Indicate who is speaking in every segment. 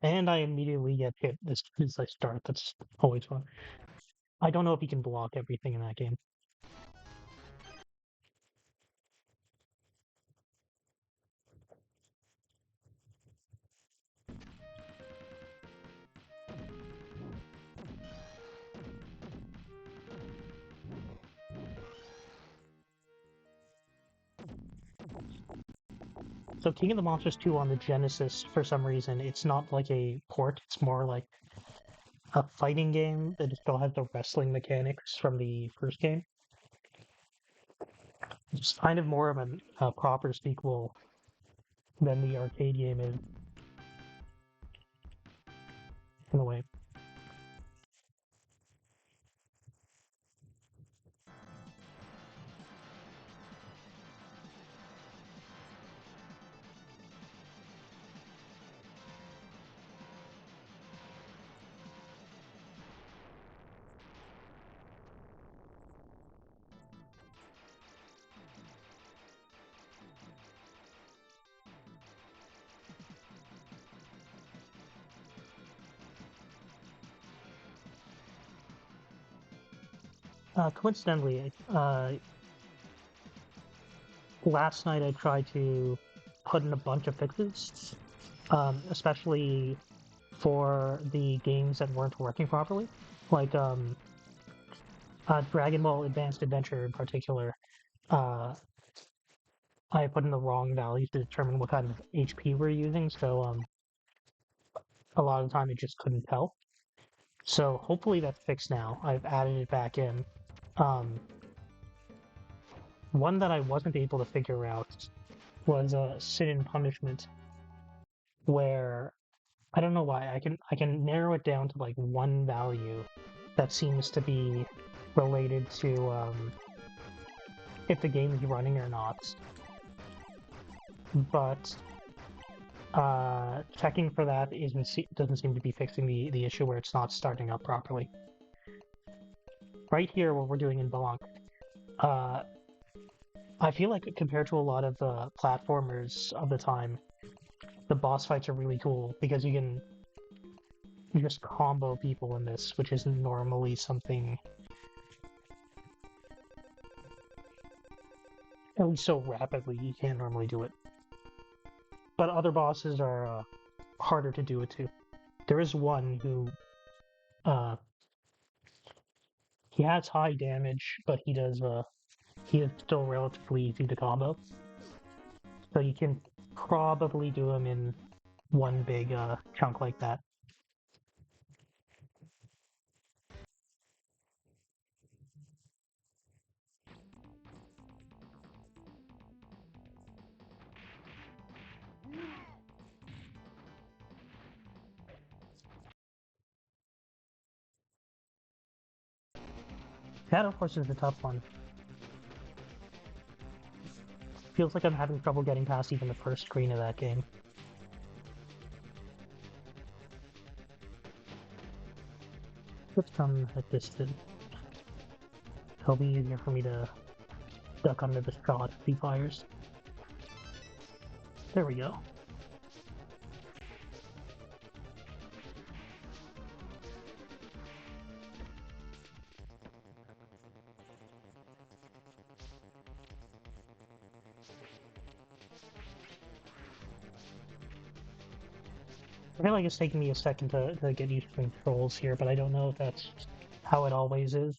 Speaker 1: And I immediately get hit as soon as I start. That's always fun. I don't know if you can block everything in that game. So King of the Monsters 2 on the Genesis, for some reason, it's not like a port. It's more like a fighting game that still has the wrestling mechanics from the first game. It's kind of more of a proper sequel than the arcade game is, in a way. Coincidentally, last night I tried to put in a bunch of fixes, especially for the games that weren't working properly, like Dragon Ball Advanced Adventure in particular. Uh, I put in the wrong values to determine what kind of HP we're using, so a lot of the time it just couldn't tell. So hopefully that's fixed now. I've added it back in. Um, One that I wasn't able to figure out was Sin and Punishment, where I don't know why I can narrow it down to like one value that seems to be related to if the game is running or not. But checking for that doesn't seem to be fixing the issue where it's not starting up properly. Right here, what we're doing in Bonk, uh, I feel like compared to a lot of the platformers of the time, the boss fights are really cool because you just combo people in this, which isn't normally something, at least so rapidly, you can't normally do it. But other bosses are harder to do it to. There is one who uh, he has high damage, but he is still relatively easy to combo. So you can probably do him in one big chunk like that. That, of course, is a tough one. Feels like I'm having trouble getting past even the first screen of that game. Let's come at this distance. It'll be easier for me to duck under the shot if he fires. There we go. I feel like it's taking me a second to get used to controls here, but I don't know if that's how it always is,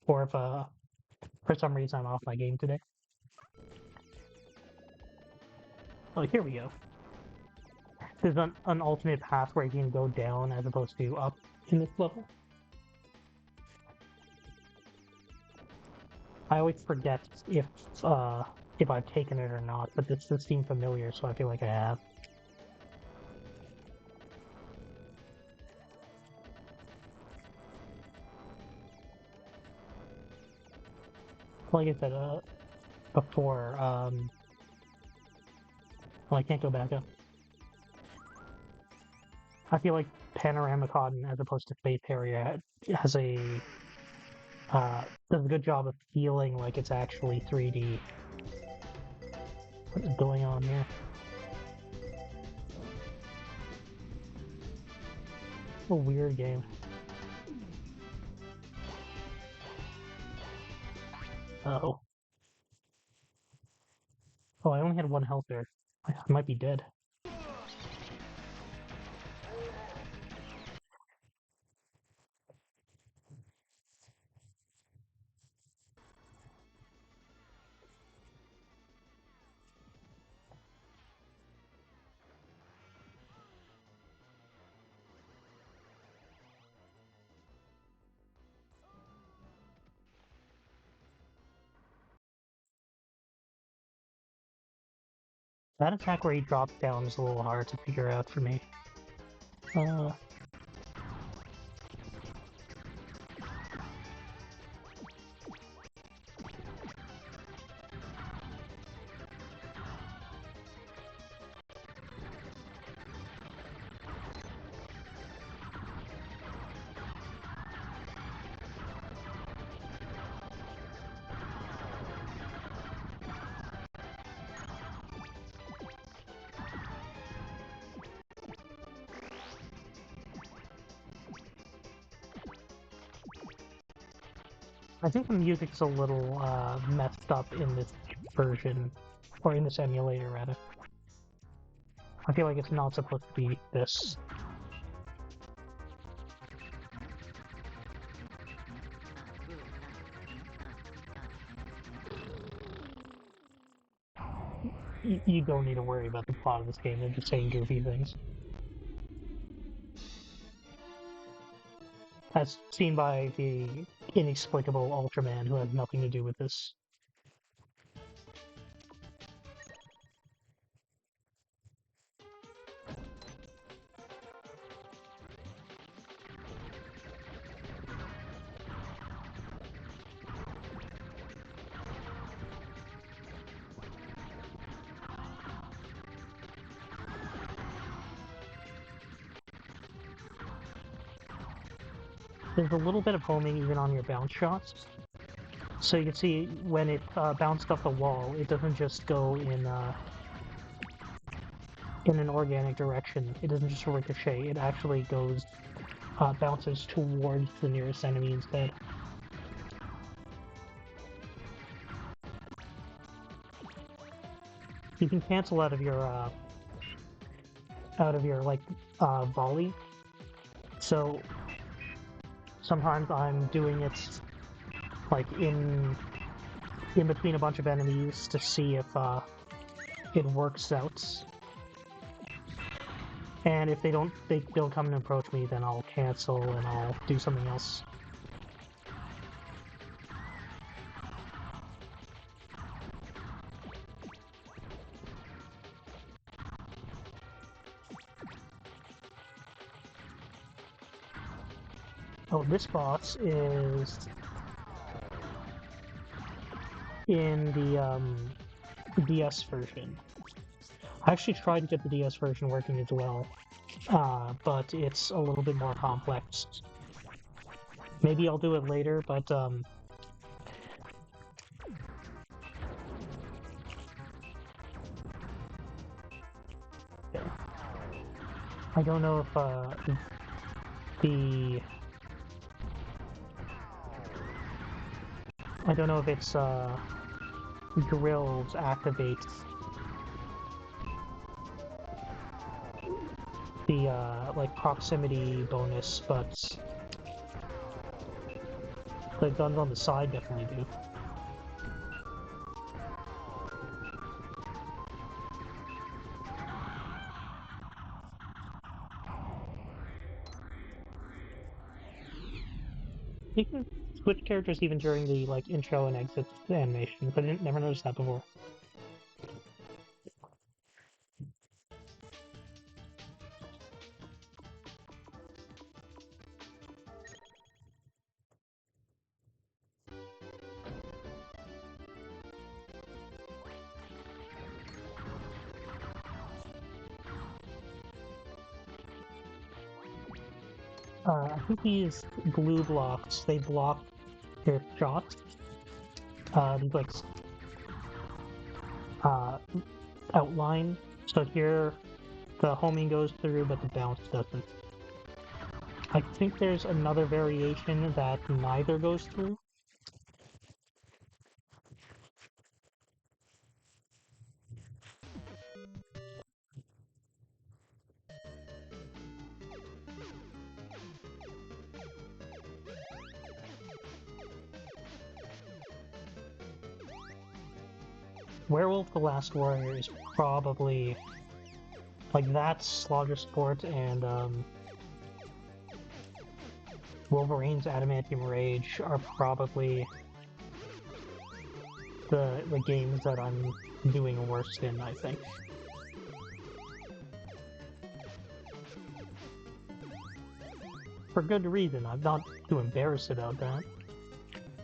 Speaker 1: or if for some reason I'm off my game today. Oh, here we go. There's an alternate path where you can go down as opposed to up in this level. I always forget if I've taken it or not, but this seemed familiar, so I feel like I have. Like I said before, well, I can't go back up. I feel like Panoramicon, as opposed to Faith Harrier, has does a good job of feeling like it's actually 3D. What is going on here? a weird game. Uh-oh. Oh, I only had one health there. I might be dead. That attack where he drops down is a little hard to figure out for me. I think the music's a little messed up in this version, or in this emulator rather. I feel like it's not supposed to be this. You don't need to worry about the plot of this game, they're just saying goofy things. As seen by the inexplicable Ultraman who has nothing to do with this. There's a little bit of homing even on your bounce shots. So you can see when it bounced off the wall, it doesn't just go in an organic direction. It doesn't just ricochet. It actually goes bounces towards the nearest enemy instead. You can cancel out of your like volley. So sometimes I'm doing it like in between a bunch of enemies to see if it works out. And if they don't come and approach me, then I'll cancel and I'll do something else. Oh, this boss is in the DS version. I actually tried to get the DS version working as well, but it's a little bit more complex. Maybe I'll do it later, but I don't know if I don't know if it's grills activates the like proximity bonus, but the guns on the side definitely do. You can switch characters even during the like intro and exit animations. I didn't never noticed that before. I think these glue blocks, they block your shots. These like outline. So here the homing goes through, but the bounce doesn't. I think there's another variation that neither goes through. Werewolf the Last Warrior is probably like that Slaughter Sport and Wolverine's Adamantium Rage are probably the games that I'm doing worst in, I think. For good reason, I'm not too embarrassed about that.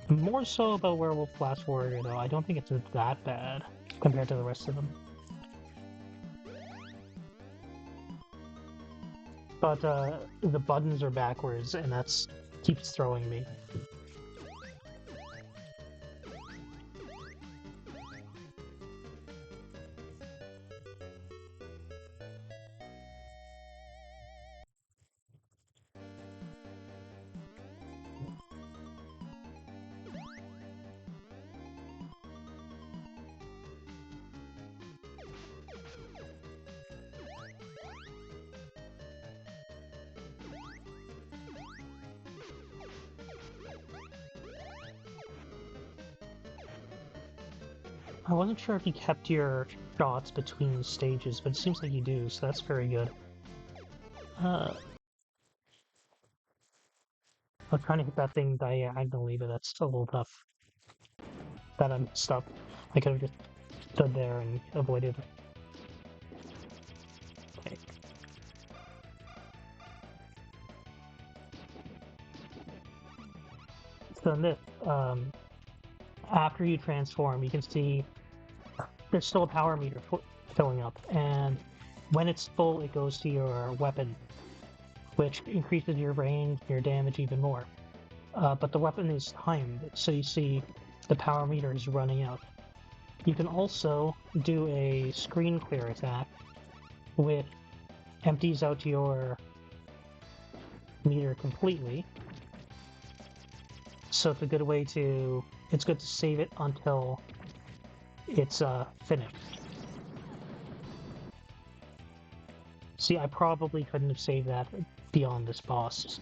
Speaker 1: More so about Werewolf Last Warrior, though. I don't think it's that bad compared to the rest of them. But the buttons are backwards, and that's keeps throwing me. I wasn't sure if you kept your shots between stages, but it seems like you do, so that's very good. I'm trying to hit that thing diagonally, but that's a little tough. That I'm stuck. I could have just stood there and avoided. Okay. So in this, after you transform, you can see there's still a power meter filling up, and when it's full, it goes to your weapon, which increases your range, your damage even more. But the weapon is timed, so you see the power meter is running out. You can also do a screen clear attack, which empties out your meter completely. So it's a good way to... It's good to save it until it's finished. See, I probably couldn't have saved that beyond this boss.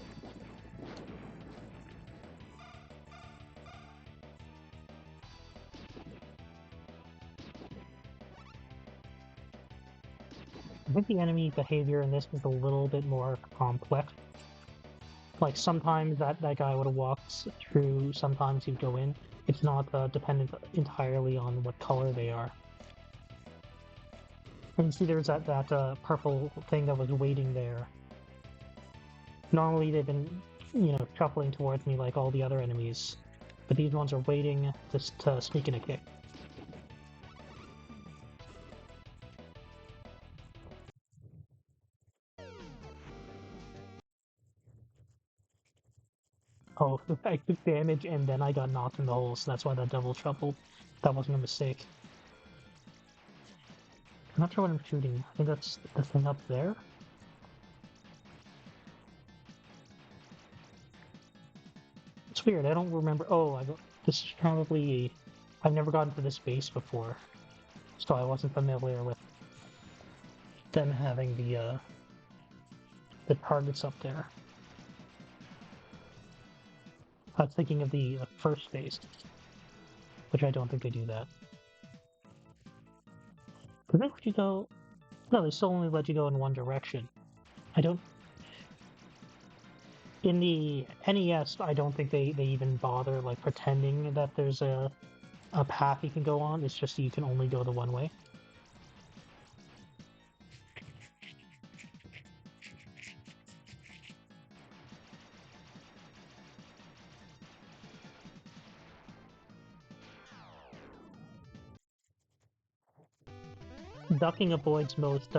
Speaker 1: I think the enemy behavior in this is a little bit more complex. Like, sometimes that guy would have walked through, sometimes he'd go in. It's not dependent entirely on what color they are. And you see there's that purple thing that was waiting there. Normally they've been, you know, shuffling towards me like all the other enemies, but these ones are waiting just to sneak in a kick. Oh, I took damage and then I got knocked in the hole, so that's why that double shuffle. That wasn't a mistake. I'm not sure what I'm shooting. I think that's the thing up there. It's weird, I don't remember. Oh, this is probably... I've never gotten to this base before, so I wasn't familiar with them having the targets up there. I was thinking of the first base, which I don't think they do that. Did they let you go? No, they still only let you go in one direction. I don't... In the NES, I don't think they even bother, like, pretending that there's a path you can go on. It's just you can only go the one way. Ducking avoids most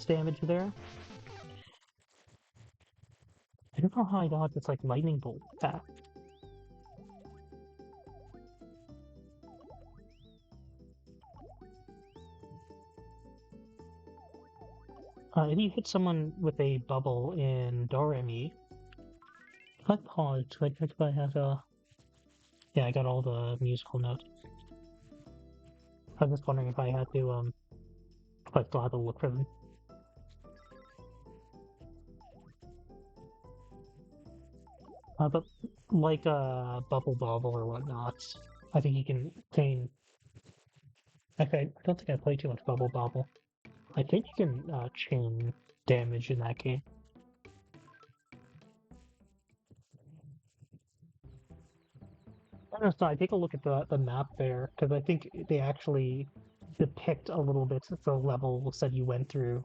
Speaker 1: damage there. I don't know how I dodged this, like, lightning bolt attack. If you hit someone with a bubble in Doremi, if I pause, do I check if I have yeah, I got all the musical notes. I was just wondering if I had to, if I still had to look for them. But like Bubble Bobble or whatnot, I think you can gain. Actually, I don't think I played too much Bubble Bobble. I think you can chain damage in that game. I don't know, so I take a look at the map there because I think they actually depict a little bit the levels that you went through.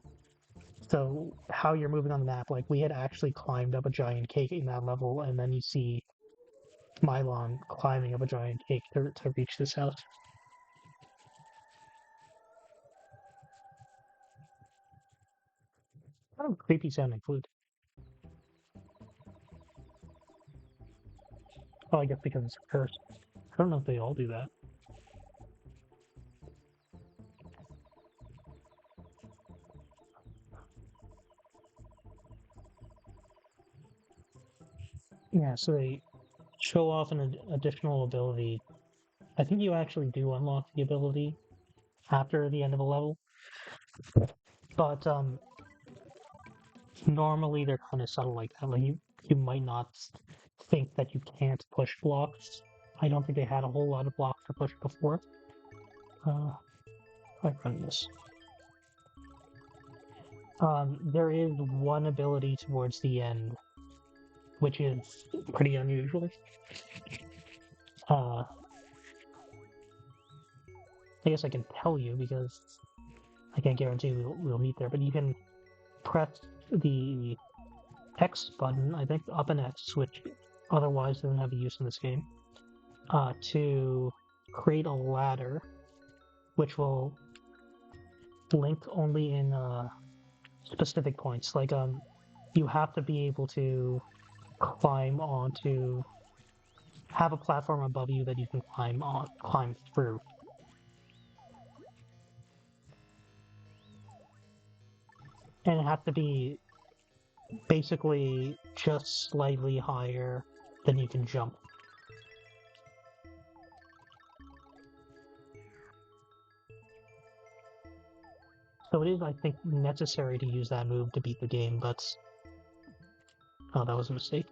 Speaker 1: So how you're moving on the map, like we had actually climbed up a giant cake in that level, and then you see Mylon climbing up a giant cake to reach this house. Kind of creepy sounding flute. Oh, I guess because it's a curse. I don't know if they all do that. Yeah, so they show off an additional ability. I think you actually do unlock the ability after the end of a level, but normally they're kind of subtle like that. Like you might not think that you can't push blocks. I don't think they had a whole lot of blocks to push before. I run this. There is one ability towards the end, which is pretty unusual. I guess I can tell you because I can't guarantee we'll meet there, but you can press the X button, I think up and X, which otherwise doesn't have a use in this game, to create a ladder, which will blink only in specific points. Like you have to be able to climb onto, have a platform above you that you can climb through. And it has to be basically just slightly higher than you can jump. So it is, I think, necessary to use that move to beat the game, but... Oh, that was a mistake.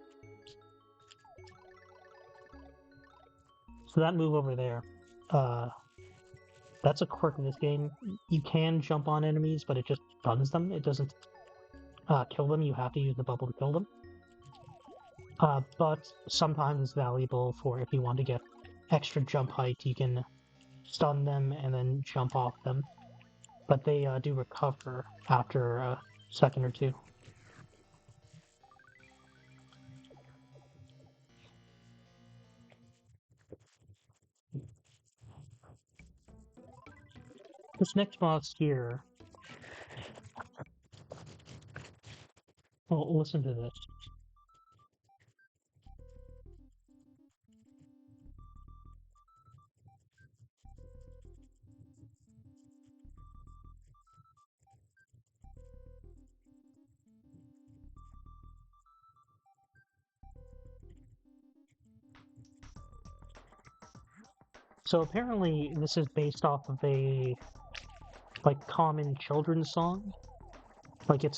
Speaker 1: So that move over there, that's a quirk of this game. You can jump on enemies, but it just stuns them. It doesn't kill them. You have to use the bubble to kill them. But sometimes it's valuable for if you want to get extra jump height, you can stun them and then jump off them. But they do recover after a second or two. This next boss here, well, listen to this. So apparently this is based off of a like common children's song. Like it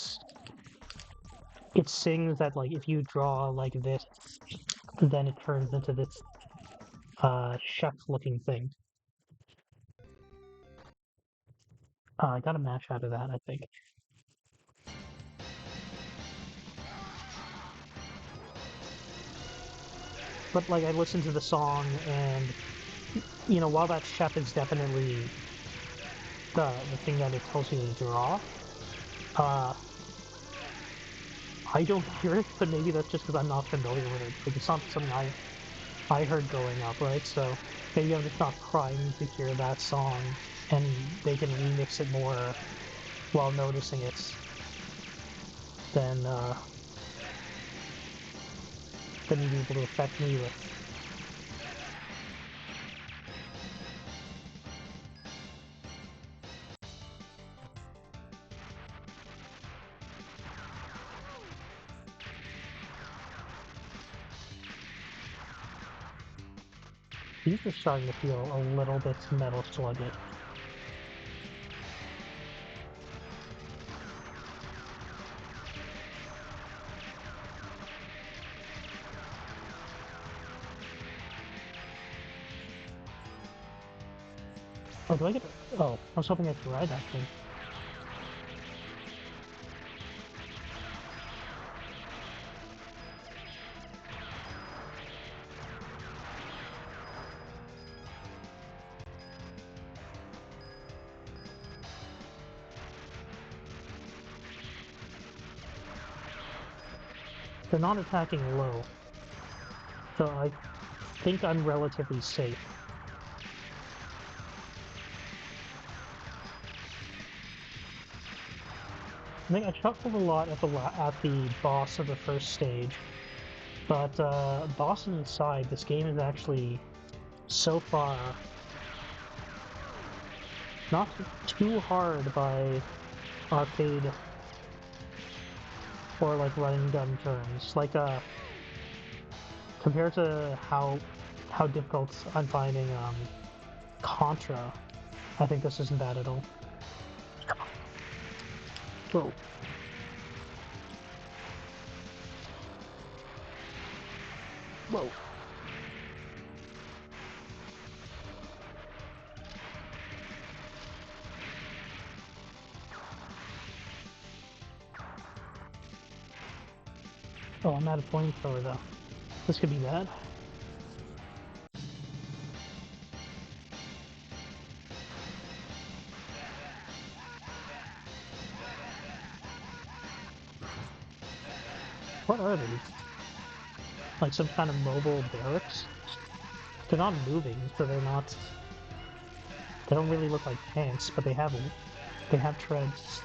Speaker 1: sings that like if you draw like this, then it turns into this chef looking thing. I got a match out of that, I think. But like I listened to the song and you know, while that chef is definitely the thing that it tells you to draw, uh I don't hear it, but maybe that's just because I'm not familiar with it. Like it's not something I heard growing up, right? So maybe I'm just not primed to hear that song, and they can remix it more while noticing it than you'd be able to affect me with. These are starting to feel a little bit metal sluggish. Oh, do I get... Oh, I was hoping I could ride that thing. They're not attacking low, so I think I'm relatively safe. I think I shuffled a lot at the boss of the first stage, but bosses aside, this game is actually so far not too hard by arcade or like running gun terms. Like compared to how difficult I'm finding Contra, I think this isn't bad at all. Whoa. Whoa. Oh, I'm out of flamethrower though. This could be bad. What are these? Like some kind of mobile barracks? They're not moving, so they're not... They don't really look like tanks, but they have treads.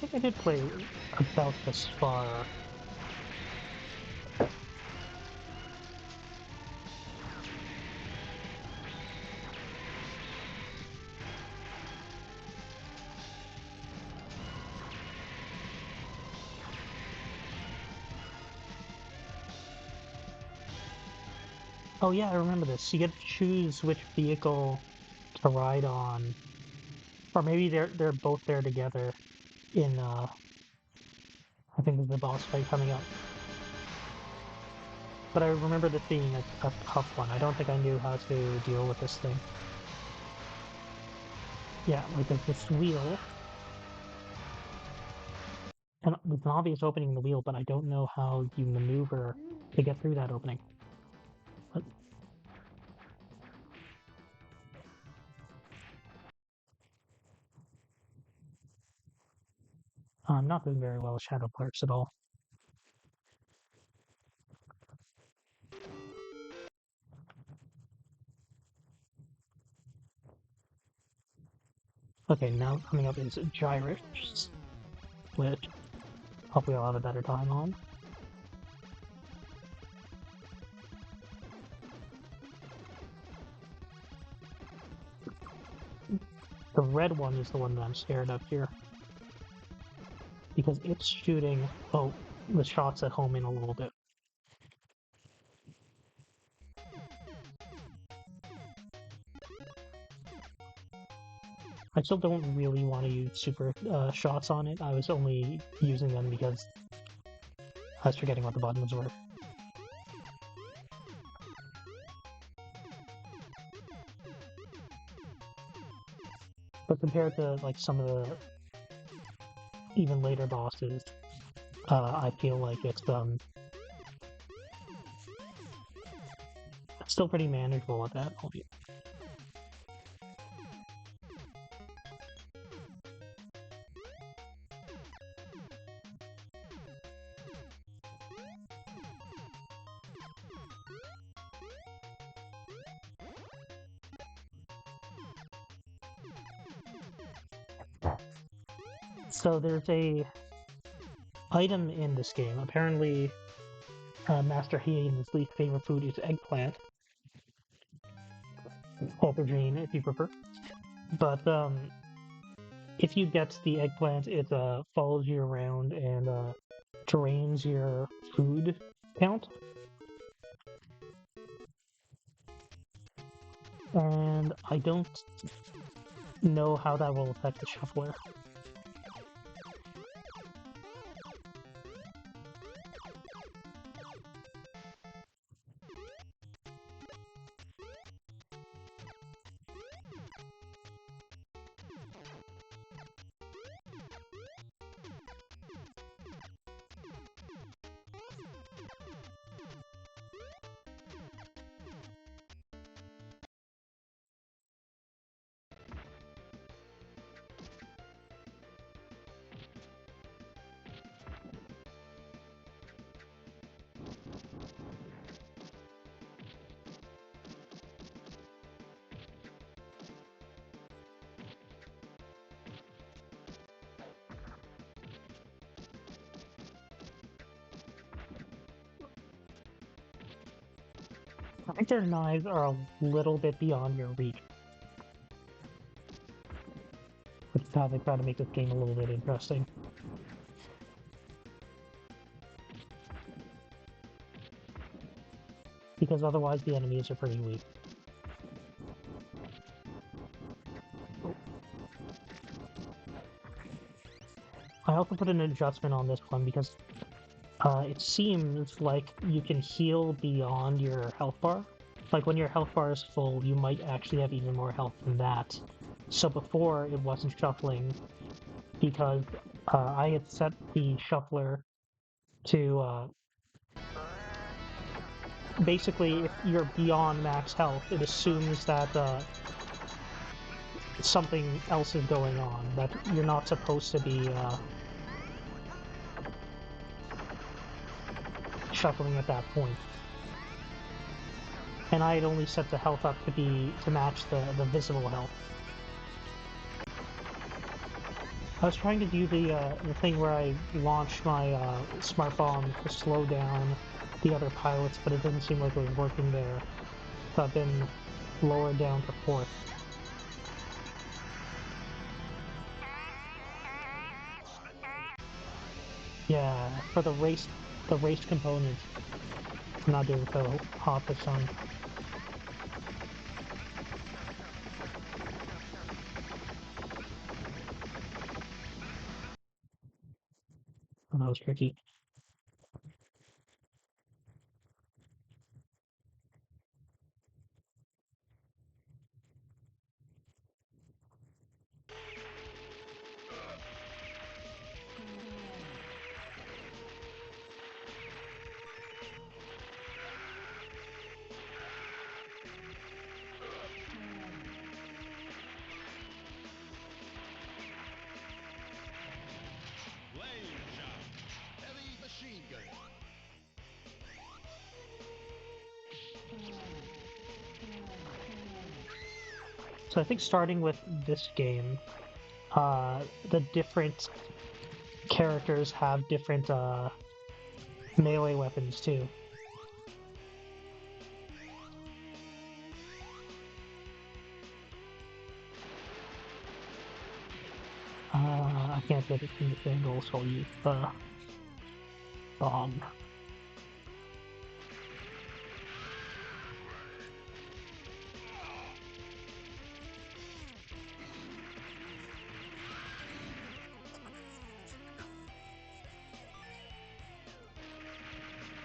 Speaker 1: I think I did play about this far. Oh yeah, I remember this. You get to choose which vehicle to ride on. Or maybe they're both there together in I think there's the boss fight coming up. But I remember this being a tough one. I don't think I knew how to deal with this thing. Yeah, like there's this wheel. And there's an obvious opening in the wheel, but I don't know how you maneuver to get through that opening. But I'm not doing very well with Shadow Clerks at all. Okay, now coming up is Gyrash, which hopefully I'll have a better time on. The red one is the one that I'm scared of here. Because it's shooting, oh, the shots at home in a little bit. I still don't really want to use super shots on it. I was only using them because I was forgetting what the buttons were. But compared to like some of the even later bosses, I feel like it's still pretty manageable at that point. So there's a item in this game. Apparently, Master Hyena's least favorite food is eggplant. Aubergine, if you prefer. But if you get the eggplant, it follows you around and drains your food count. And I don't know how that will affect the shuffler. I think their knives are a little bit beyond your reach, which is how they try to make this game a little bit interesting. Because otherwise the enemies are pretty weak. I also put an adjustment on this one because it seems like you can heal beyond your health bar. Like when your health bar is full, you might actually have even more health than that. So before, it wasn't shuffling because I had set the shuffler to basically, if you're beyond max health, it assumes that something else is going on, that you're not supposed to be shuffling at that point. And I had only set the health up to match the visible health. I was trying to do the thing where I launch my smart bomb to slow down the other pilots, but it doesn't seem like it was working there. So I've been lowered down to 4th. Yeah, for the race component, I'm not doing so hot this time. Oh, that was tricky. So I think starting with this game, the different characters have different melee weapons too. I can't get it from this angle, so I'll use the bomb.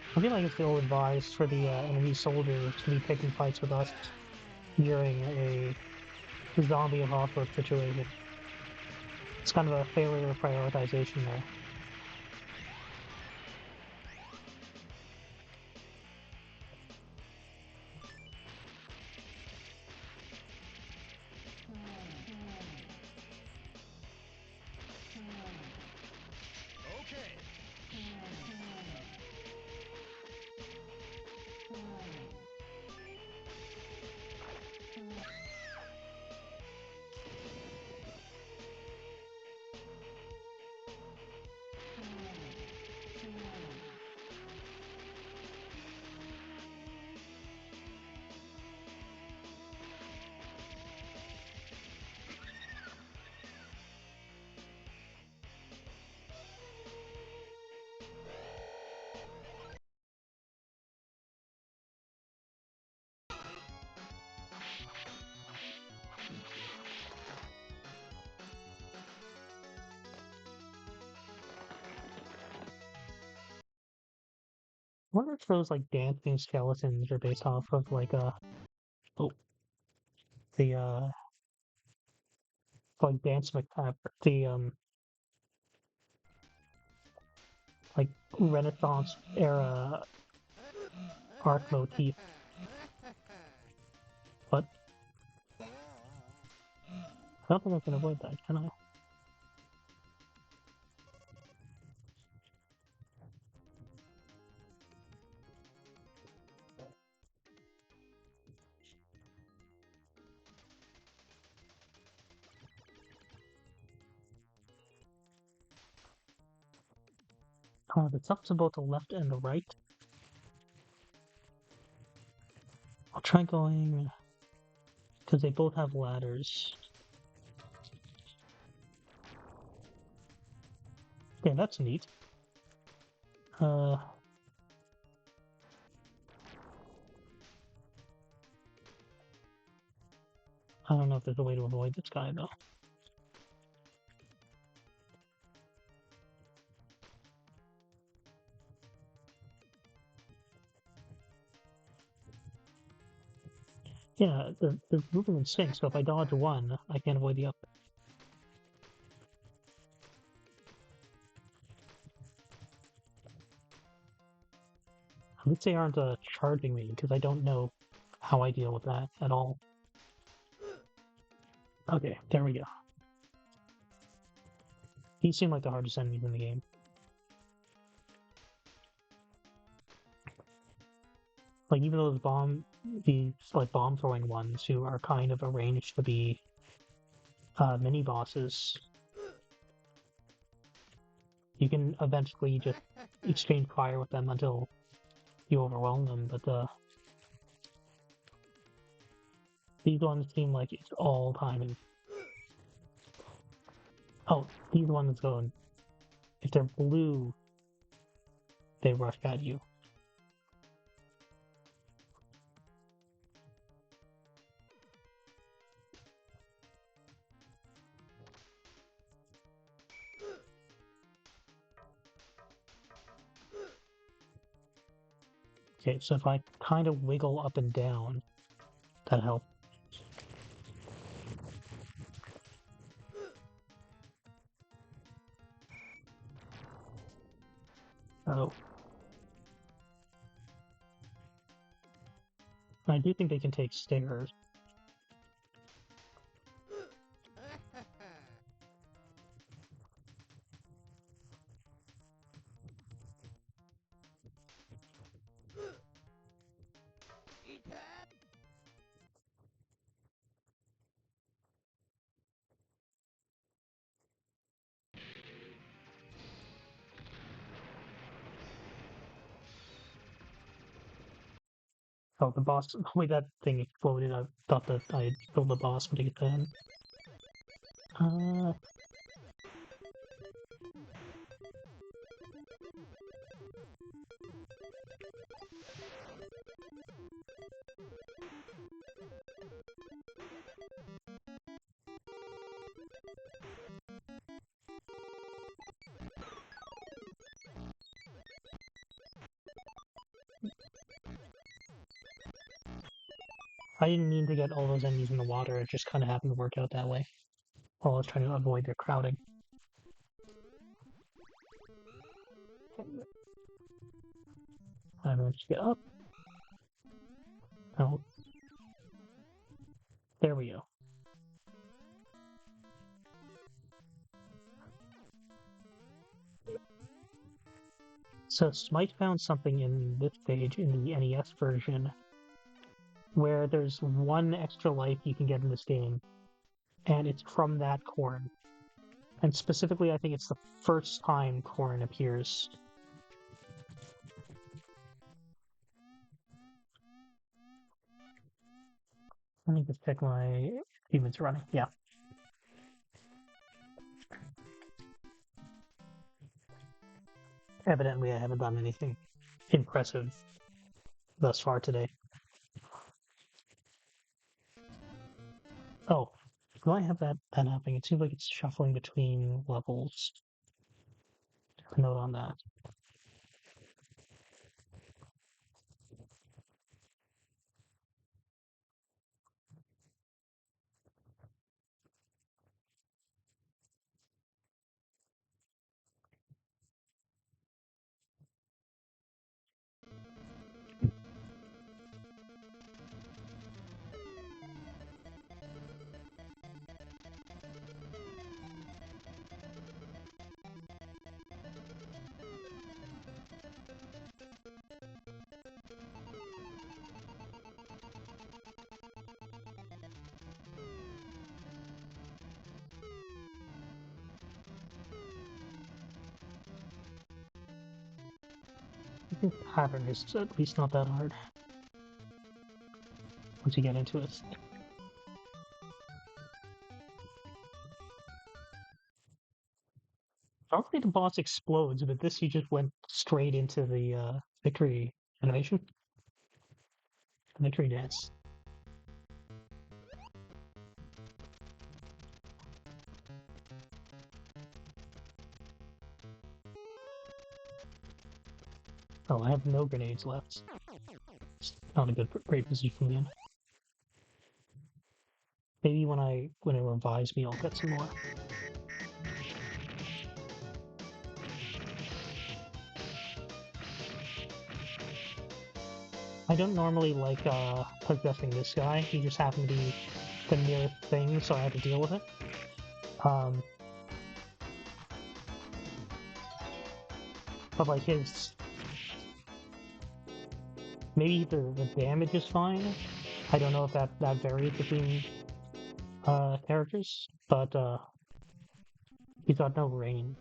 Speaker 1: I feel like it's ill-advised for the enemy soldiers to be picking fights with us during a zombie apocalypse situation. It's kind of a failure of prioritization there. wonder if those like dancing skeletons are based off of like oh the like dance macabre, the like Renaissance era art motif, but I don't think I can avoid that, can I? It's up to both the left and the right. I'll try going because they both have ladders. Yeah, that's neat. I don't know if there's a way to avoid this guy though. Yeah, they're moving in sync, so if I dodge one, I can't avoid the other. At least they aren't charging me, because I don't know how I deal with that at all. Okay, there we go. These seem like the hardest enemies in the game. Like, even those these like bomb throwing ones who are kind of arranged to be mini bosses, you can eventually just exchange fire with them until you overwhelm them, but these ones seem like it's all timing. Oh, these ones going, if they're blue, they rush at you. Okay, so if I kind of wiggle up and down, that helps. Oh. I do think they can take stairs. Oh, the boss. The way that thing exploded, I thought that I had killed the boss when I get to him. Uh, I didn't mean to get all those enemies in the water, it just kind of happened to work out that way. While I was trying to avoid their crowding. I managed to get up. Oh, there we go. So Smite found something in this page in the NES version where there's one extra life you can get in this game, and it's from that corn. And specifically, I think it's the first time corn appears. Let me just check my achievements running. Yeah. Evidently, I haven't done anything impressive thus far today. Oh, do I have that happening? It seems like it's shuffling between levels. A note on that. The pattern is at least not that hard once you get into it. Normally the boss explodes, but this you just went straight into the victory animation. Victory dance. Oh, I have no grenades left. It's not a great position to be in. Maybe when it revives me, I'll get some more. I don't normally like possessing this guy. He just happened to be the nearest thing, so I had to deal with it. But like his, maybe the damage is fine. I don't know if that varies between characters, but he's got no range.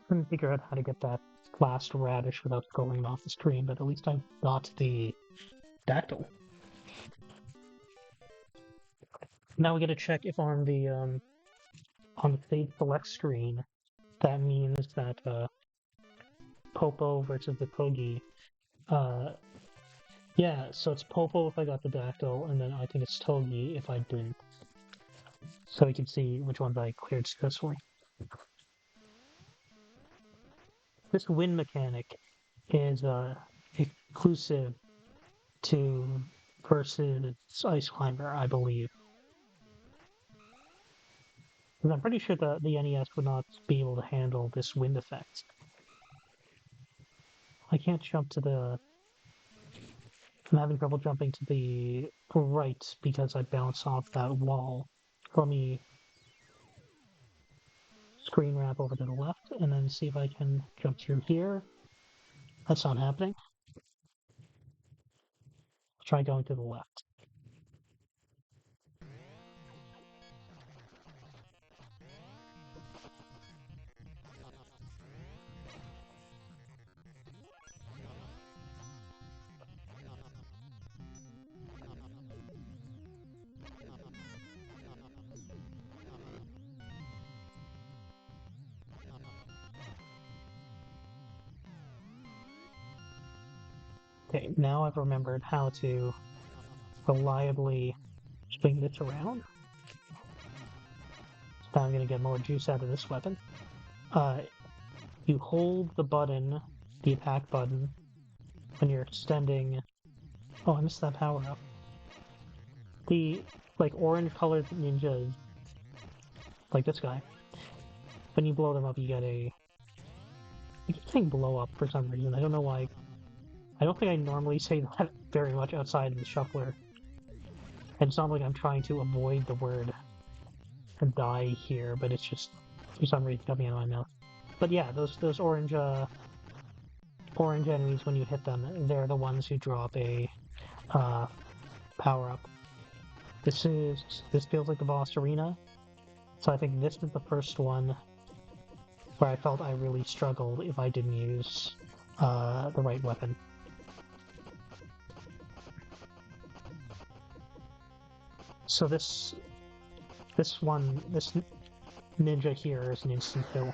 Speaker 1: Couldn't figure out how to get that last radish without going off the screen, but at least I got the dactyl. Now we gotta check if on the stage select screen, that means that Popo versus the Kogi. Yeah, so it's Popo if I got the dactyl, and then I think it's Togi if I didn't. So we can see which ones I cleared successfully. This wind mechanic is exclusive to versus Ice Climber, I believe. Because I'm pretty sure the NES would not be able to handle this wind effect. I can't jump to the... I'm having trouble jumping to the right because I bounce off that wall. Let me screen wrap over to the left and then see if I can jump through here. That's not happening. Try going to the left. Okay, now I've remembered how to reliably swing this around. So now I'm going to get more juice out of this weapon. You hold the button, the attack button, when you're extending... Oh, I missed that power up. The, like, orange-colored ninjas, like this guy, when you blow them up, you get a... I keep saying blow up for some reason. I don't know why. I don't think I normally say that very much outside of the shuffler. And it's not like I'm trying to avoid the word die here, but it's just for some reason coming out of my mouth. But yeah, those orange orange enemies, when you hit them, they're the ones who drop a power up. This feels like the boss arena, so I think this is the first one where I felt I really struggled if I didn't use the right weapon. So this ninja here is an instant kill.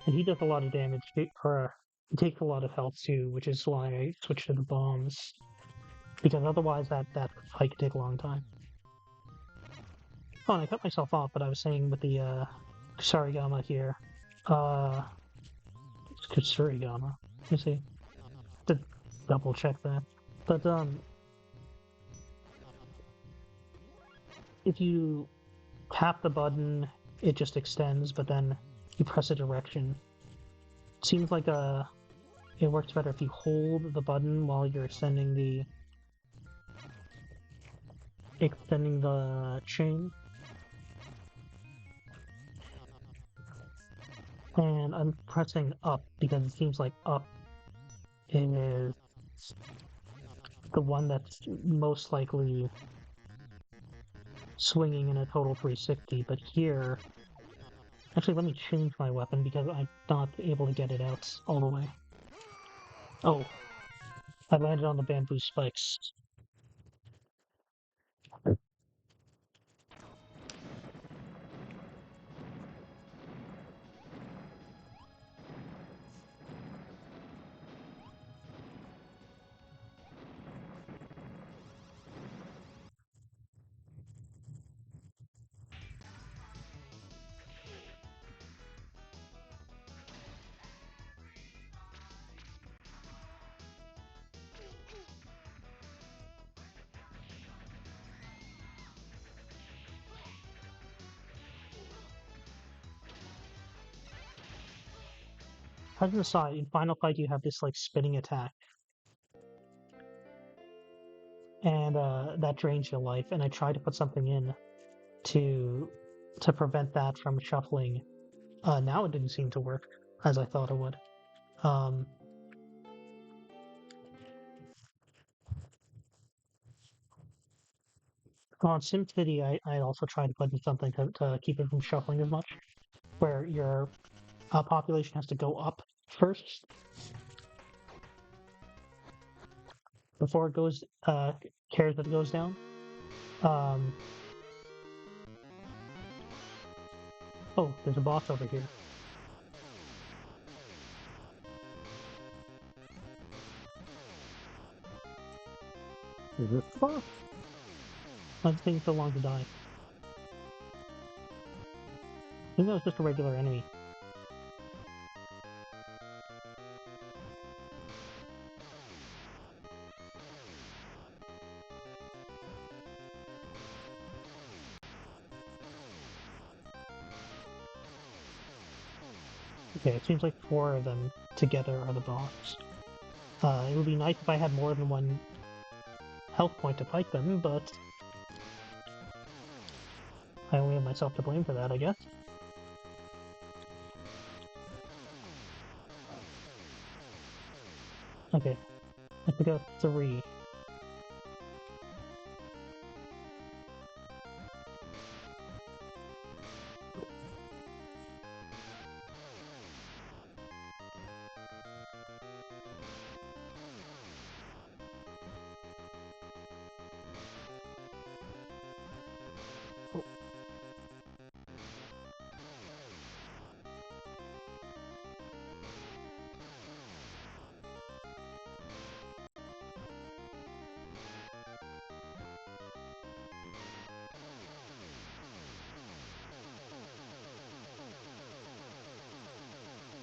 Speaker 1: And he does a lot of damage, or he takes a lot of health too, which is why I switched to the bombs. Because otherwise that fight could take a long time. Oh, and I cut myself off, but I was saying with the Kusarigama here. It's Kusarigama. Let me see. To double check that. But if you tap the button, it just extends, but then you press a direction. It seems like it works better if you hold the button while you're extending the chain. And I'm pressing up because it seems like up is the one that's most likely swinging in a total 360, but here... Actually, let me change my weapon because I'm not able to get it out all the way. Oh, I landed on the bamboo spikes. As an aside, in Final Fight you have this like spinning attack, and that drains your life. And I tried to put something in to prevent that from shuffling. Now it didn't seem to work as I thought it would. Um, on SimCity, I also tried to put in something to keep it from shuffling as much, where your population has to go up first before it goes cares that it goes down. Um, oh, there's a boss over here. Is this the boss? Why's it taking so long to die? I think that was just a regular enemy. Okay, it seems like 4 of them together are the boss. It would be nice if I had more than one health point to fight them, but I only have myself to blame for that, I guess. Okay, I have to go 3.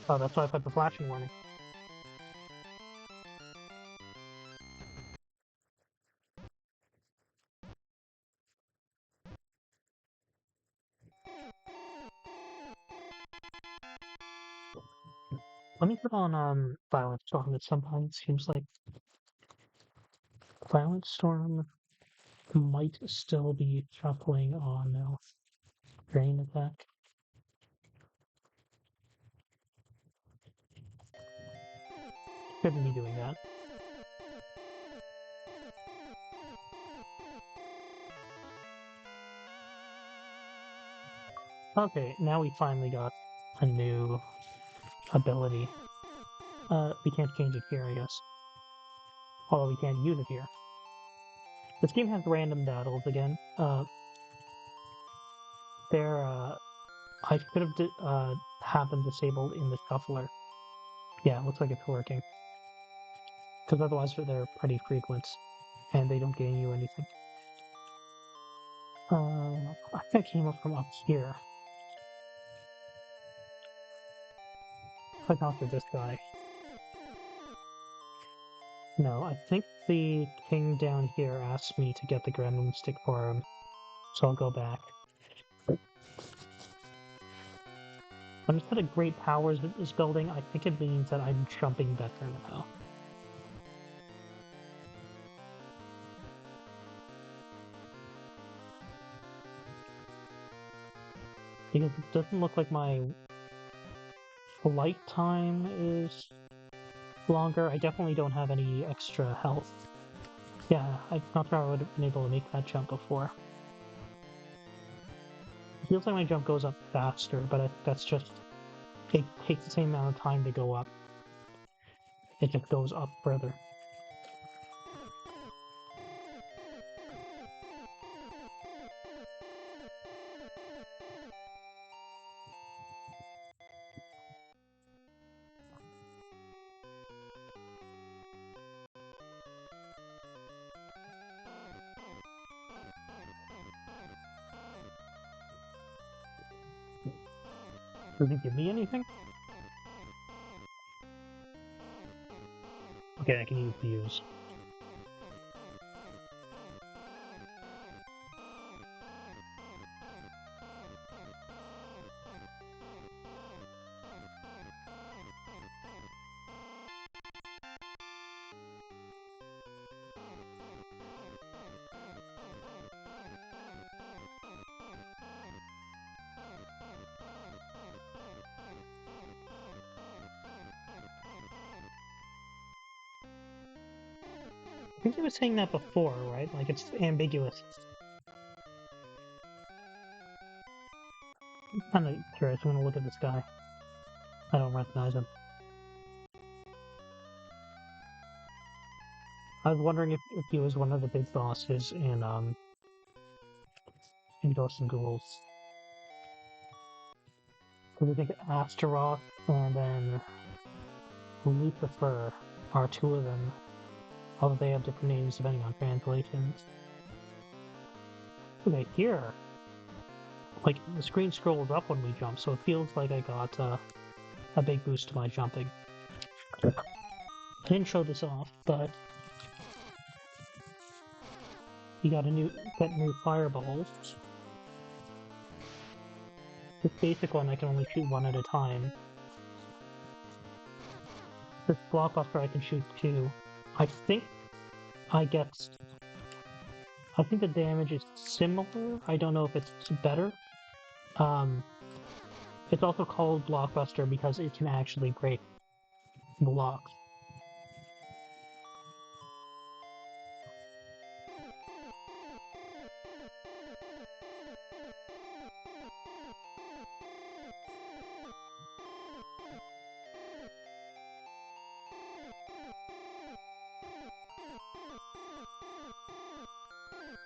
Speaker 1: Oh, that's why I put the flashing warning. Let me put on Violent Storm. At some point, it seems like Violent Storm might still be shuffling on Drain Attack. Shouldn't be doing that. Okay, now we finally got a new ability. We can't change it here, I guess. Although we can't use it here. This game has random battles again. I could have them disabled in the shuffler. Yeah, it looks like it's working. Because otherwise they're pretty frequent, and they don't gain you anything. I think I came up from up here. If I conquer this guy. No, I think the king down here asked me to get the gremlin stick for him, so I'll go back. When I said a great powers is building, I think it means that I'm jumping better now. Because it doesn't look like my flight time is longer. I definitely don't have any extra health. Yeah, I'm not sure I would have been able to make that jump before. It feels like my jump goes up faster, but I think that's just... It takes the same amount of time to go up. It just goes up further. Does it give me anything? Okay, I can use views. I think you were saying that before, right? Like, it's ambiguous. I'm kind of curious. I'm gonna look at this guy. I don't recognize him. I was wondering if he was one of the big bosses in Ghosts and Ghouls. Because I think Astaroth and then Lucifer are two of them. Although they have different names depending on translations. Okay, here. Like, the screen scrolls up when we jump, so it feels like I got a big boost to my jumping. I didn't show this off, but you got new fireballs. This basic one I can only shoot one at a time. This blockbuster I can shoot two. I think I get... I think the damage is similar. I don't know if it's better. It's also called blockbuster because it can actually break blocks.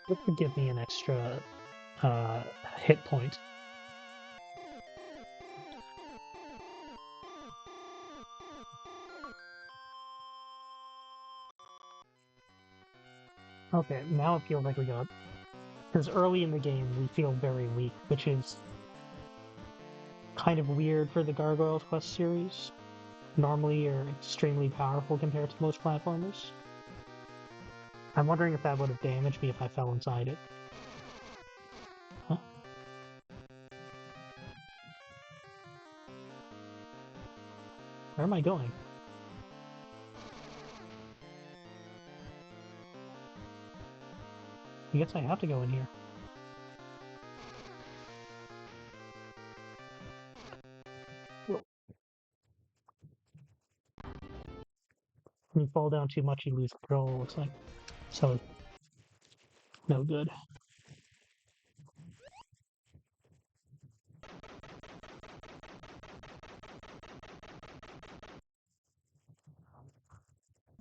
Speaker 1: This would give me an extra hit point. Okay, now it feels like we got... Because early in the game we feel very weak, which is kind of weird for the Gargoyle Quest series. Normally you're extremely powerful compared to most platformers. I'm wondering if that would have damaged me if I fell inside it. Huh? Where am I going? I guess I have to go in here. When you fall down too much, you lose control, it looks like. So, no good.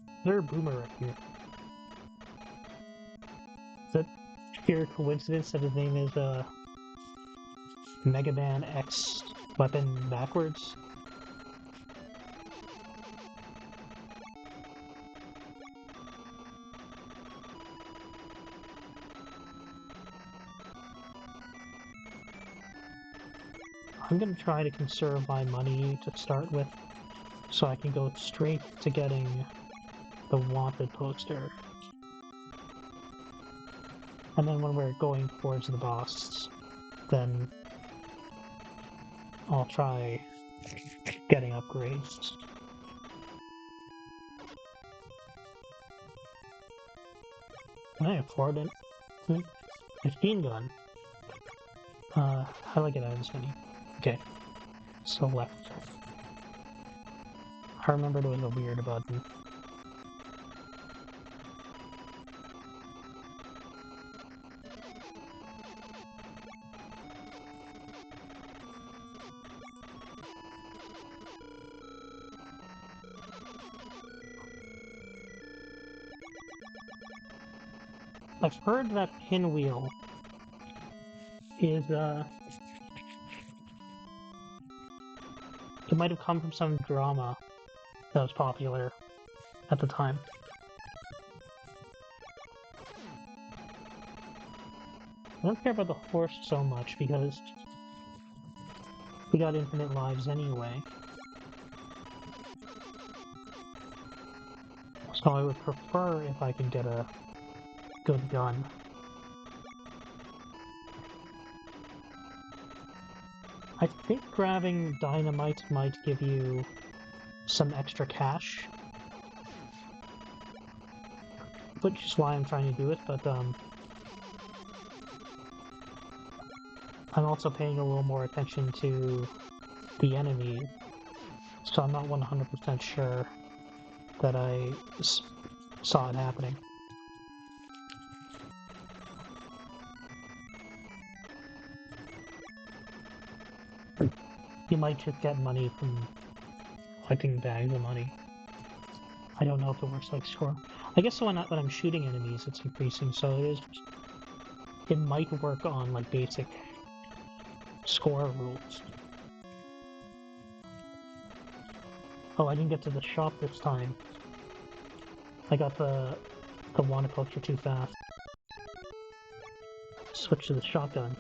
Speaker 1: Is there a boomer up here? Is that pure coincidence that his name is Mega Man X weapon backwards? I'm gonna try to conserve my money to start with, so I can go straight to getting the wanted poster. And then when we're going towards the boss, then I'll try getting upgrades. Can I afford it? Machine gun. How do I get out of this menu? Okay. So left. I remember there was a weird button. I've heard that pinwheel is, it might have come from some drama that was popular at the time. I don't care about the horse so much because we got infinite lives anyway. So I would prefer if I could get a good gun. I think grabbing dynamite might give you some extra cash, which is why I'm trying to do it, but I'm also paying a little more attention to the enemy, so I'm not 100% sure that I saw it happening. You might just get money from collecting bags of money. I don't know if it works like score. I guess when I'm shooting enemies, it's increasing, so it might work on like basic score rules. Oh, I didn't get to the shop this time. I got the wanted poster too fast. Switch to the shotgun.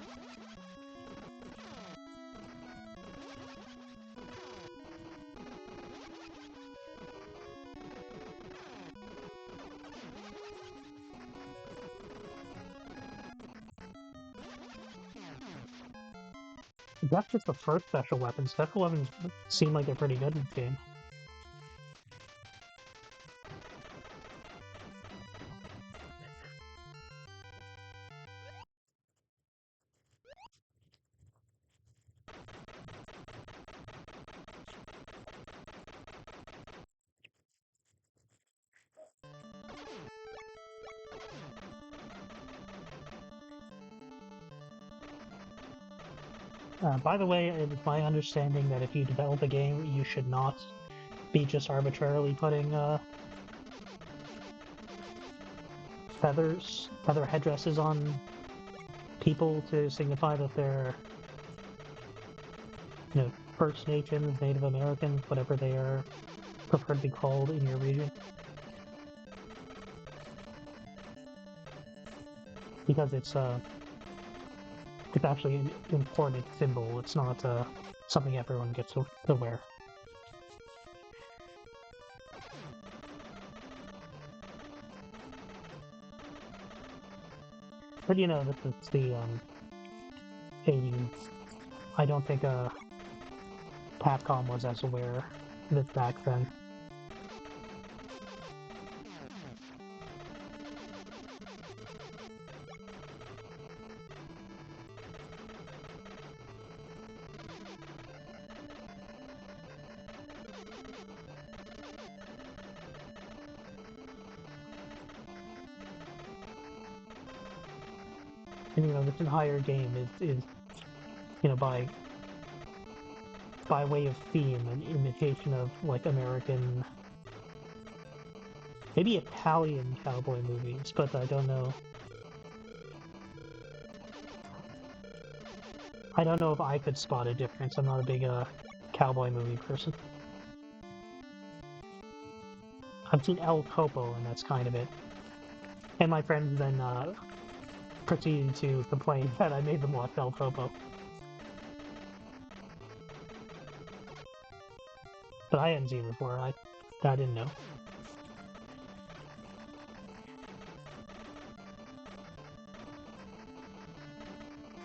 Speaker 1: That's just the first special weapon. Special weapons seem like they're pretty good in this game. By the way, it is my understanding that if you develop a game, you should not be just arbitrarily putting feather headdresses on people to signify that they're, First Nations, Native Americans, whatever they are preferred to be called in your region. Because it's actually an important symbol. It's not something everyone gets to wear. But this is the 80s. I don't think Capcom was as aware of it back then. And this entire game is by way of theme, an imitation of like American, maybe Italian cowboy movies, but I don't know. I don't know if I could spot a difference. I'm not a big cowboy movie person. I've seen El Topo, and that's kind of it. And my friends then proceeded to complain that I made them watch El Topo. But I hadn't seen it before. I didn't know.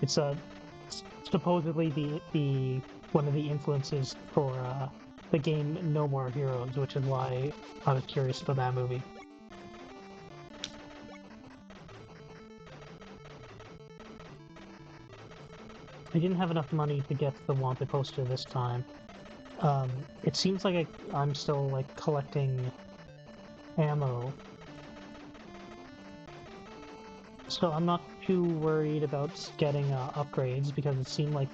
Speaker 1: It's supposedly the one of the influences for the game No More Heroes, which is why I was curious about that movie. I didn't have enough money to get the wanted poster this time. It seems like I'm still like collecting ammo, so I'm not too worried about getting upgrades because it seemed like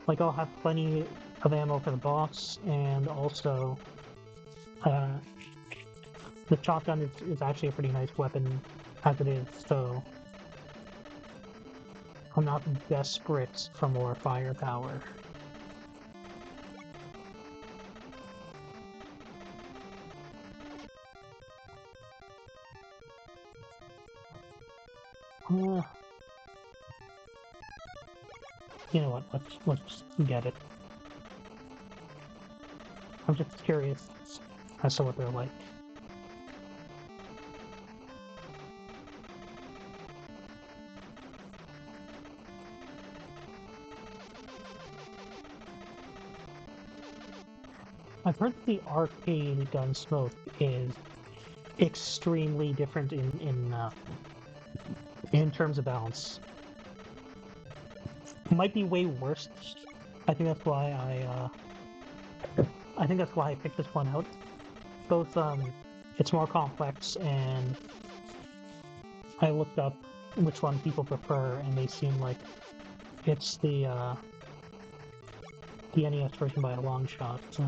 Speaker 1: like I'll have plenty of ammo for the boss, and also uh, the shotgun is actually a pretty nice weapon as it is, so I'm not desperate for more firepower. You know what? Let's get it. I'm just curious as to what they're like. I've heard that the arcade Gunsmoke is extremely different in terms of balance. It might be way worse. I think that's why I think that's why I picked this one out. Both it's more complex, and I looked up which one people prefer, and they seem like it's the NES version by a long shot. So.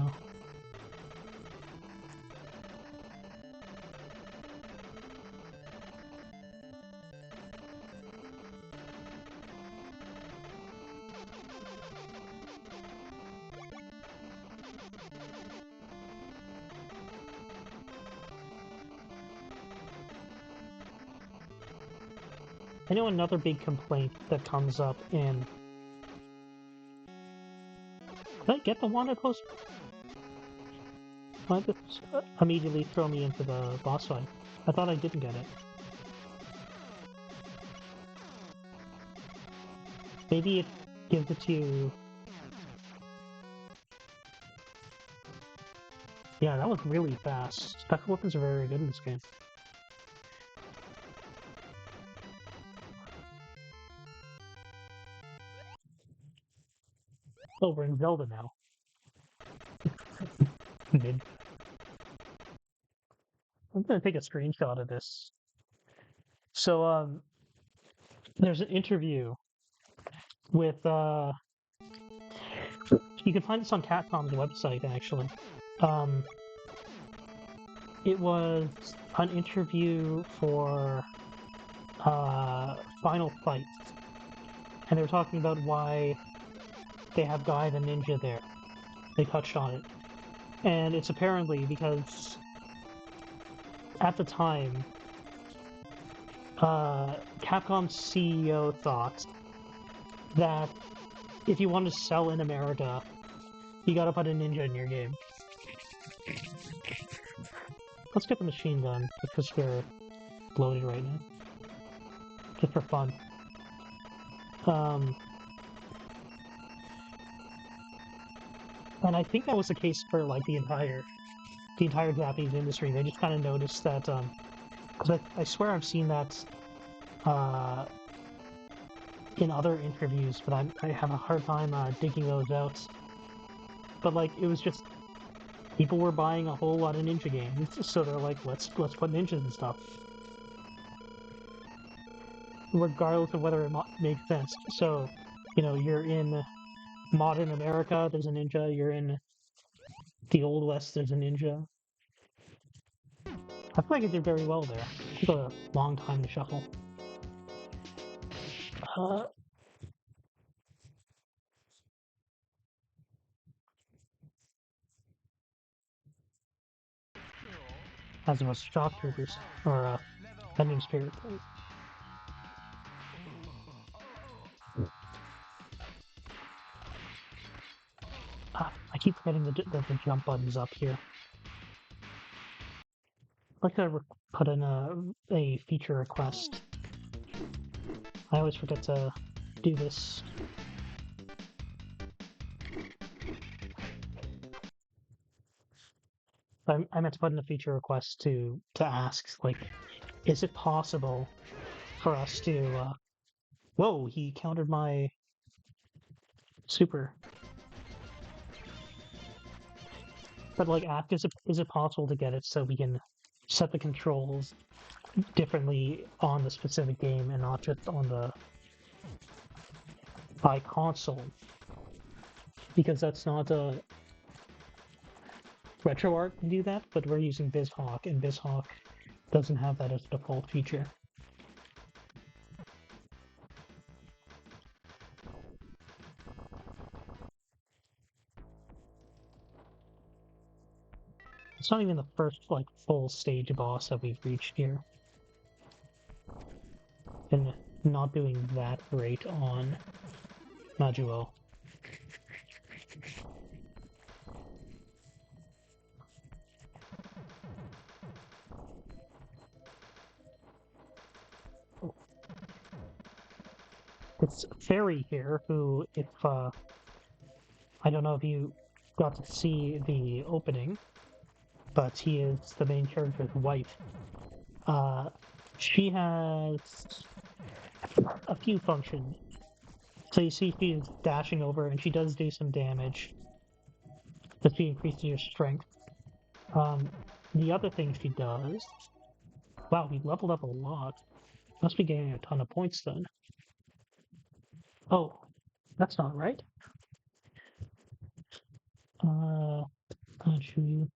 Speaker 1: I know another big complaint that comes up in... Did I get the wanted poster? Why did this immediately throw me into the boss fight? I thought I didn't get it. Maybe it gives it to you... Yeah, that was really fast. Special weapons are very good in this game. Oh, we're in Zelda now. Mid. I'm gonna take a screenshot of this. So, there's an interview with, you can find this on Capcom's website, actually. It was an interview for, Final Fight. And they were talking about why they have Guy the Ninja there. They touched on it. And it's apparently because at the time, Capcom's CEO thought that if you want to sell in America, you gotta put a ninja in your game. Let's get the machine gun, because we're loaded right now. Just for fun. And I think that was the case for like the entire Japanese industry. They just kind of noticed that, because I swear I've seen that in other interviews, but I have a hard time digging those out. But like, it was just people were buying a whole lot of ninja games, so they're like, let's put ninjas and stuff, regardless of whether it makes sense. So, you know, you're in modern America, there's a ninja. You're in the Old West, there's a ninja. I feel like I did very well there. It took a long time to shuffle. As it was shock troopers, or Bending Spirit. I keep forgetting that the jump button's up here. I'd like to put in a feature request I always forget to do this. I meant to put in a feature request to ask, like, is it possible for us to, whoa, he countered my super. But, like, ask, is it possible to get it so we can set the controls differently on the specific game and not just on the by console? Because that's not a RetroArch can do that, but we're using Bizhawk, and Bizhawk doesn't have that as a default feature. It's not even the first, like, full stage boss that we've reached here. And not doing that great on Majuo. It's Fairy here, who, if, I don't know if you got to see the opening, but he is the main character's wife. She has a few functions. So you see she's dashing over, and she does do some damage, but she increases your strength. The other thing she does... Wow, we leveled up a lot. Must be getting a ton of points then. Oh, that's not right. Can't show you.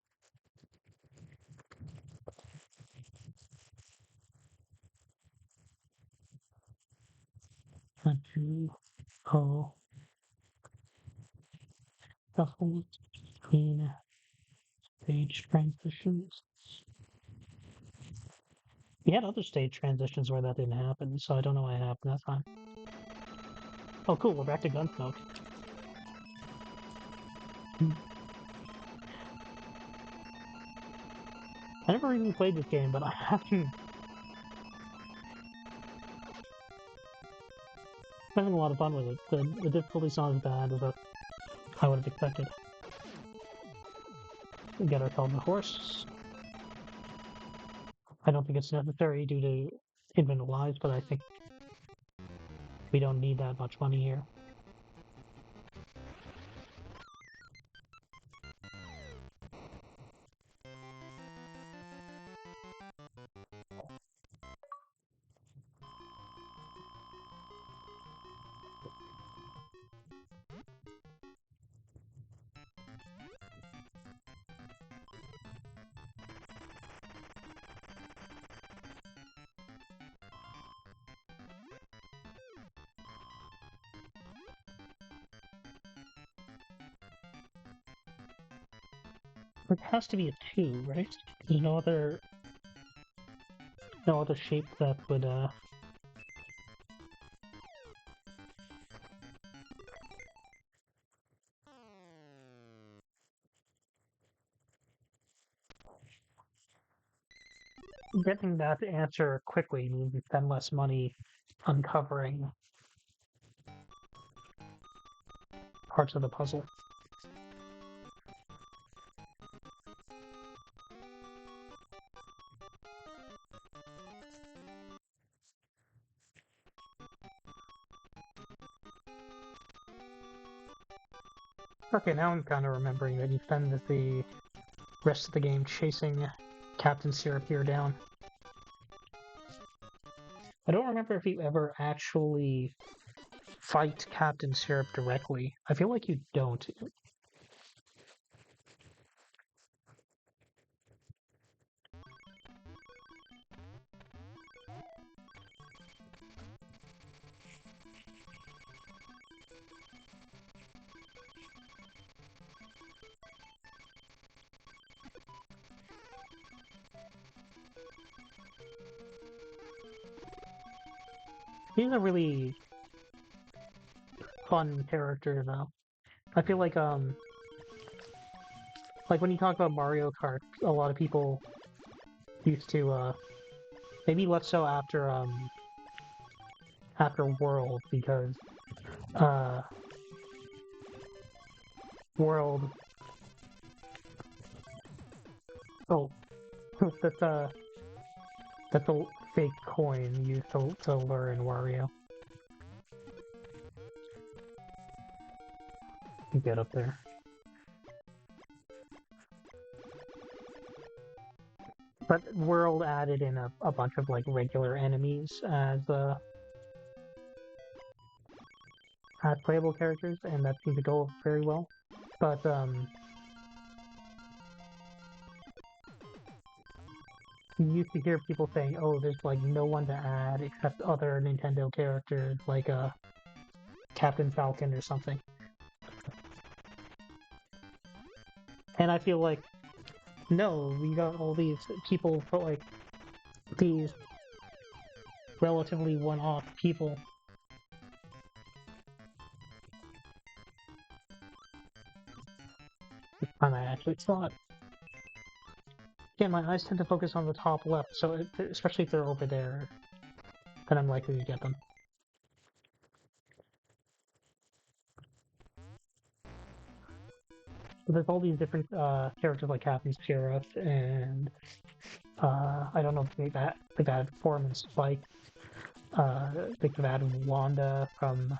Speaker 1: Can't you? Oh. Shuffle between stage transitions. We had other stage transitions where that didn't happen, so I don't know what happened that time. Oh, cool, we're back to Gunsmoke. I never even played this game, but I haven't. I'm having a lot of fun with it. The difficulty's not as bad as I would have expected. We get ourselves a horse. I don't think it's necessary due to infinite lives, but I think we don't need that much money here. It has to be a 2, right? There's no other shape that would getting that answer quickly means you spend less money uncovering parts of the puzzle. Okay, now I'm kind of remembering that you spend the rest of the game chasing Captain Syrup here down. I don't remember if you ever actually fight Captain Syrup directly. I feel like you don't. He's a really fun character, though. I feel like when you talk about Mario Kart, a lot of people used to maybe less so after after World because uh, World. Oh, that's a fake coin used to lure in Wario. You get up there. But World added in a bunch of like regular enemies as playable characters, and that seemed to go very well. But you used to hear people saying, "Oh, there's like no one to add except other Nintendo characters, like Captain Falcon or something." And I feel like, no, we got all these people for like these relatively one-off people. This time I actually saw it. Yeah, my eyes tend to focus on the top left, so especially if they're over there, then I'm likely to get them. But there's all these different characters like Captain Sheriff and I don't know if they've added Form and Spike. They've added Wanda from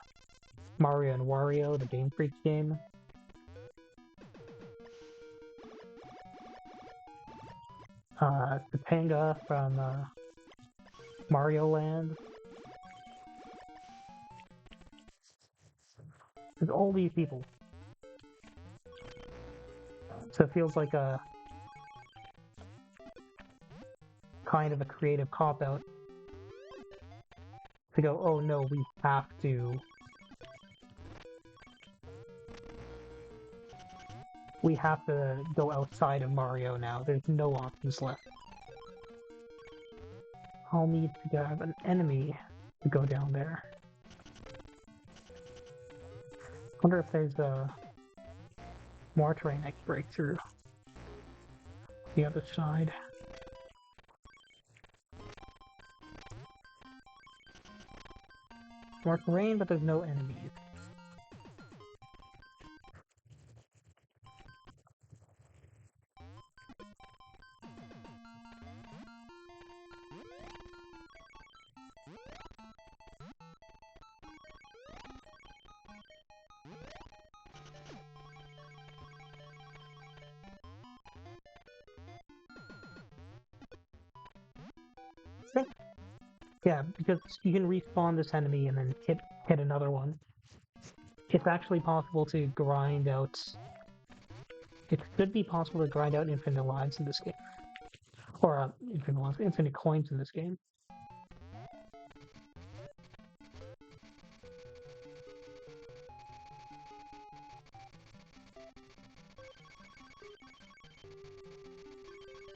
Speaker 1: Mario and Wario, the Game Freak game. Topanga from Mario Land. There's all these people. So it feels like a kind of a creative cop-out to go, oh no, we have to go outside of Mario now. There's no options left. I'll need to have an enemy to go down there. Wonder if there's more terrain I can break through the other side. More terrain, but there's no enemies. Yeah, because you can respawn this enemy and then hit another one. It's actually possible to grind out. It should be possible to grind out infinite lives in this game, or infinite coins in this game.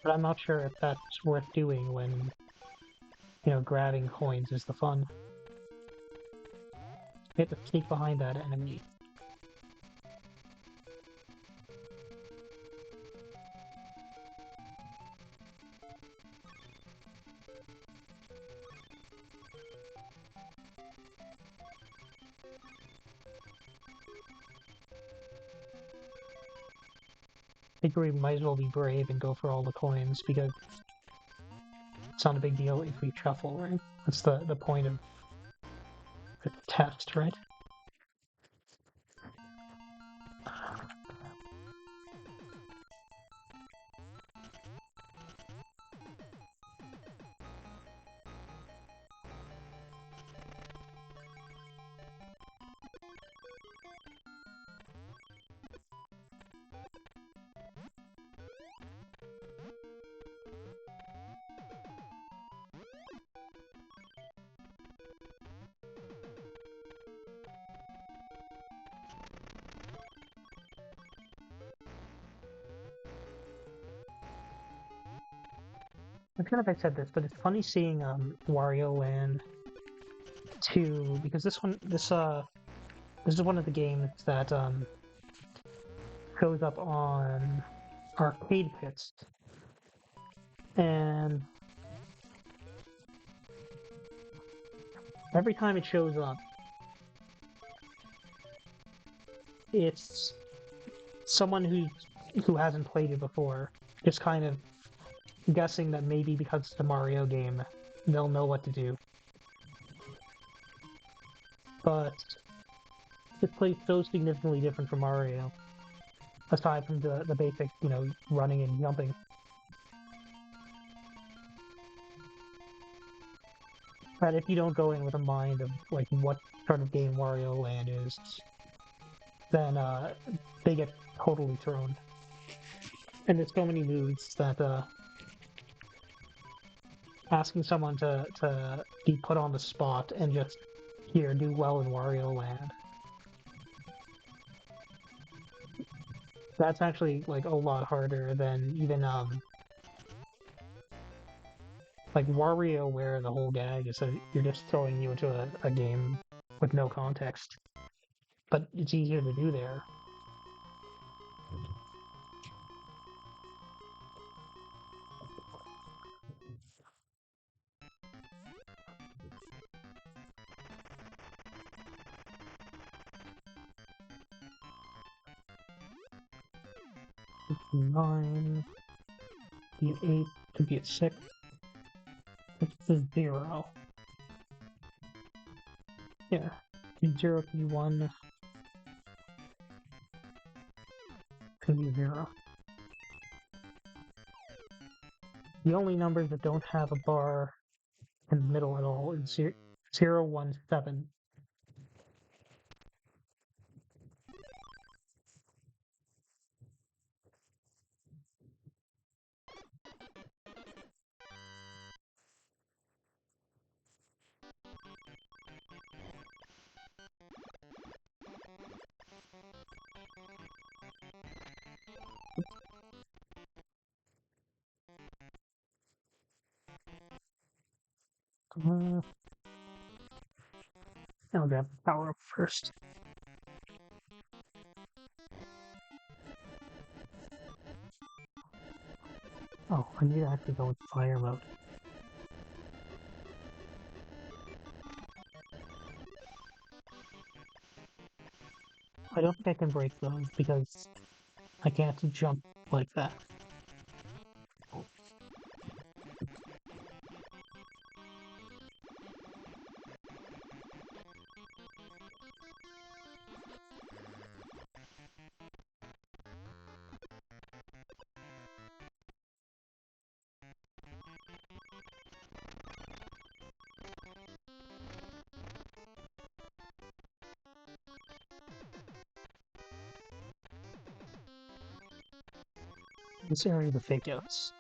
Speaker 1: But I'm not sure if that's worth doing when, grabbing coins is the fun. You have to sneak behind that enemy. I think we might as well be brave and go for all the coins because it's not a big deal if we truffle, right? That's the point of the test, right? I forget if I said this, but it's funny seeing Wario Land 2 because this is one of the games that shows up on arcade pits, and every time it shows up, it's someone who hasn't played it before, just kind of guessing that maybe because it's a Mario game, they'll know what to do. But this plays so significantly different from Mario, aside from the basic, running and jumping. That if you don't go in with a mind of like what sort of game Wario Land is, then they get totally thrown. And there's so many moves that asking someone to be put on the spot and just here do well in Wario Land. That's actually like a lot harder than even like Wario, where the whole gag is that you're just throwing you into a game with no context. But it's easier to do there. Nine, be an 8, could be a 6. It's a 0. Yeah, could be 0, could be 1, could be 0. The only numbers that don't have a bar in the middle at all is 0, 1, 7. I'll grab the power up first. Oh, I need to actually go with fire mode. I don't think I can break those because I can't jump like that. This area of the fake outs.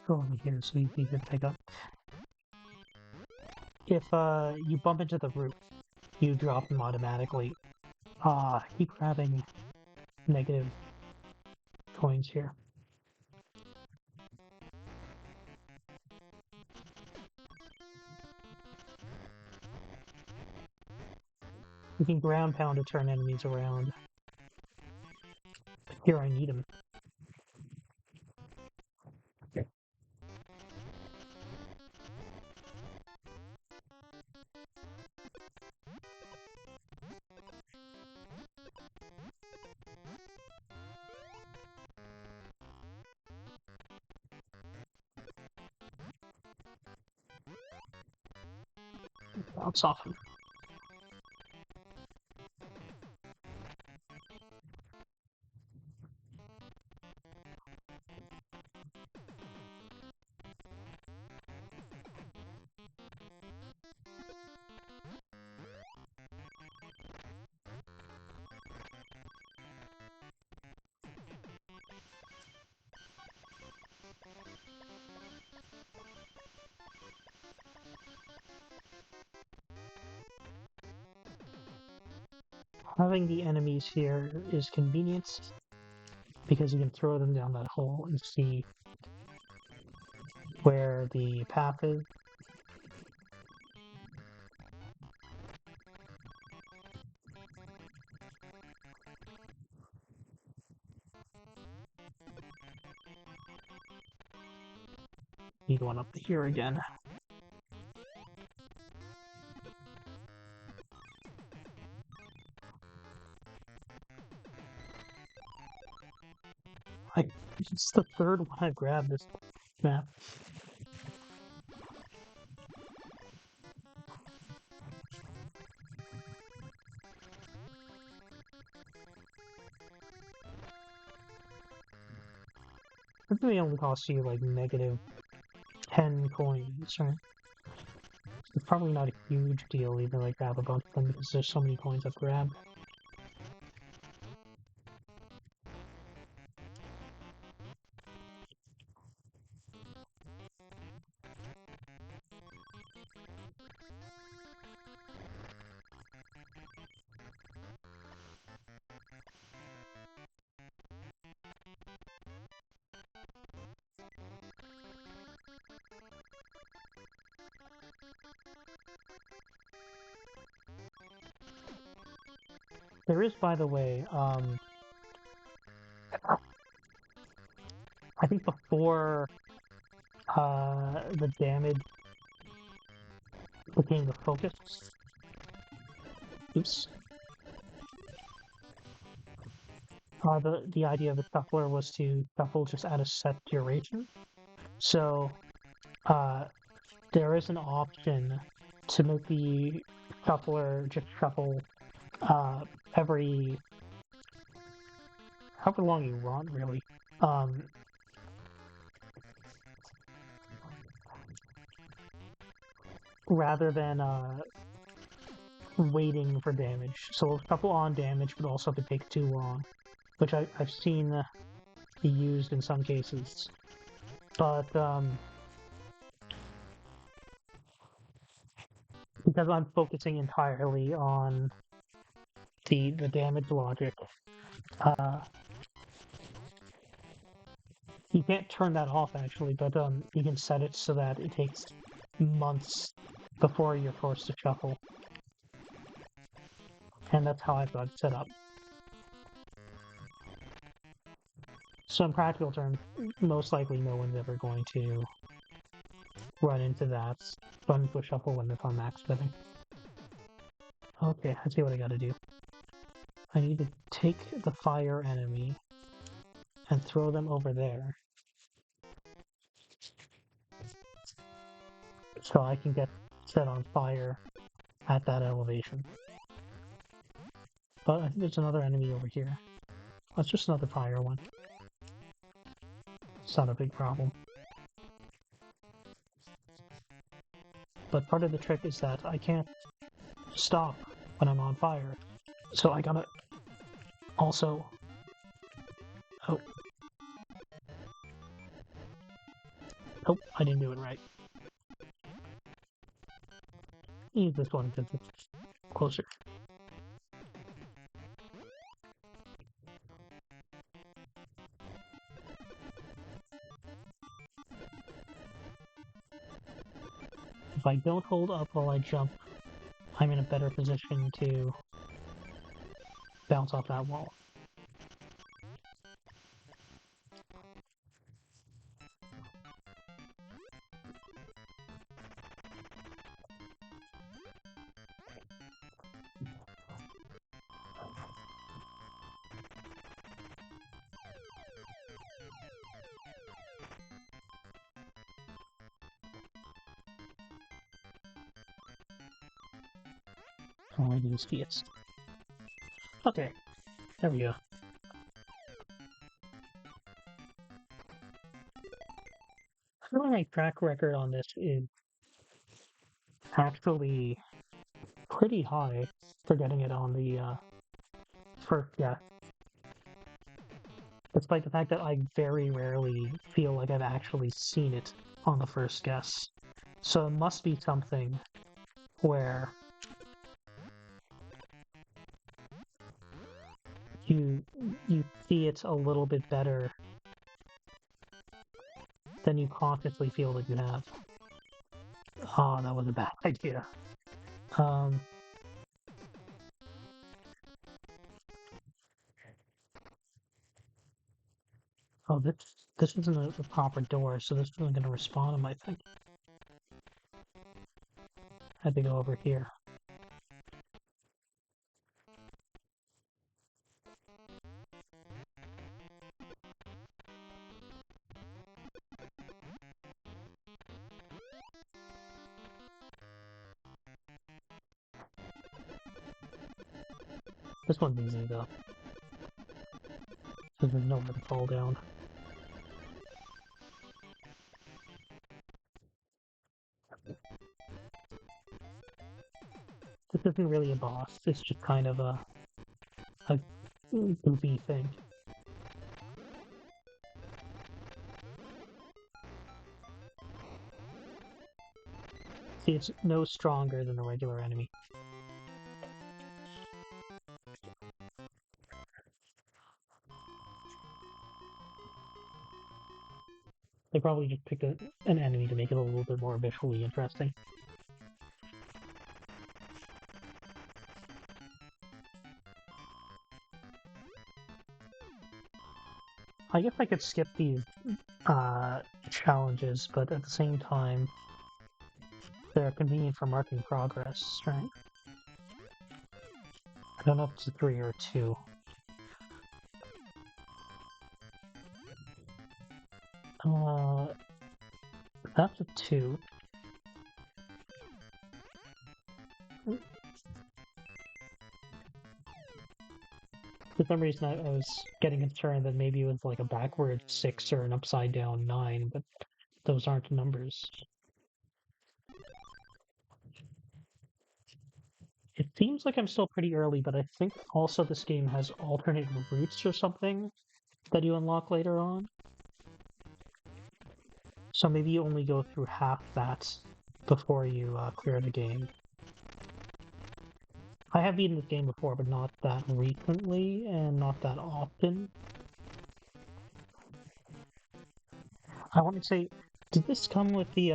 Speaker 1: Go over here so you can pick up. If you bump into the roof, you drop them automatically. Keep grabbing negative coins here. You can ground pound to turn enemies around. Here, I need them. Bounce off them. Having the enemies here is convenient because you can throw them down that hole and see where the path is. Need one up here again. It's the third one I've grabbed this map. I think they only cost you like negative 10 coins, right? It's probably not a huge deal even if I grab a bunch of them because there's so many coins I've grabbed. There is, by the way, I think before the damage became the focus. Oops. The idea of the shuffler was to shuffle just at a set duration. So there is an option to make the shuffler just shuffle every however long you want, really. Rather than waiting for damage. So shuffle on damage, but also if it takes too long, which I've seen be used in some cases. But because I'm focusing entirely on the damage logic, you can't turn that off actually, but you can set it so that it takes months before you're forced to shuffle. And that's how I've got it set up. So in practical terms, most likely no one's ever going to run into that. Run into a shuffle when it's on max setting. Okay, let's see what I gotta do. I need to take the fire enemy and throw them over there. So I can get set on fire at that elevation. But I think there's another enemy over here. That's just another fire one. It's not a big problem. But part of the trick is that I can't stop when I'm on fire. So I gotta also... Oh. Nope, I didn't do it right. Use this one because it's closer. If I don't hold up while I jump, I'm in a better position to bounce off that wall. Oh, I use Fiats. Okay, there we go. I feel like my track record on this is actually pretty high for getting it on the first guess. Despite the fact that I very rarely feel like I've actually seen it on the first guess. So it must be something where you see it a little bit better than you consciously feel that you have. Oh, that was a bad idea. Oh, this isn't a proper door, so this isn't going to respawn him, I think. Had to go over here. This one's easy, though. Because there's nowhere to fall down. This isn't really a boss. It's just kind of a goofy thing. See, it's no stronger than a regular enemy. They probably just picked an enemy to make it a little bit more visually interesting. I guess I could skip these challenges, but at the same time, they're convenient for marking progress, right? I don't know if it's a 3 or a 2. That's a 2. For some reason, I was getting concerned that maybe it was like a backward 6 or an upside down 9, but those aren't numbers. It seems like I'm still pretty early, but I think also this game has alternate routes or something that you unlock later on. So maybe you only go through half that before you clear the game. I have beaten this game before, but not that recently and not that often. I want to say, did this come with the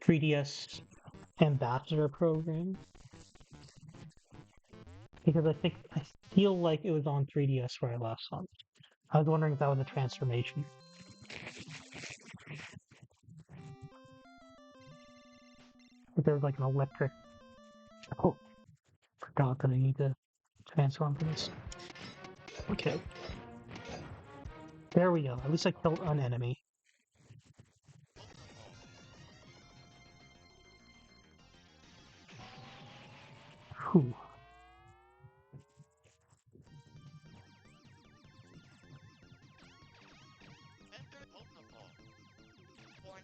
Speaker 1: 3DS Ambassador program? Because I feel like it was on 3DS where I last saw it. I was wondering if that was a transformation. If there was like an electric... Oh, forgot that I need to transform for this. Okay. There we go. At least I killed an enemy. Whew.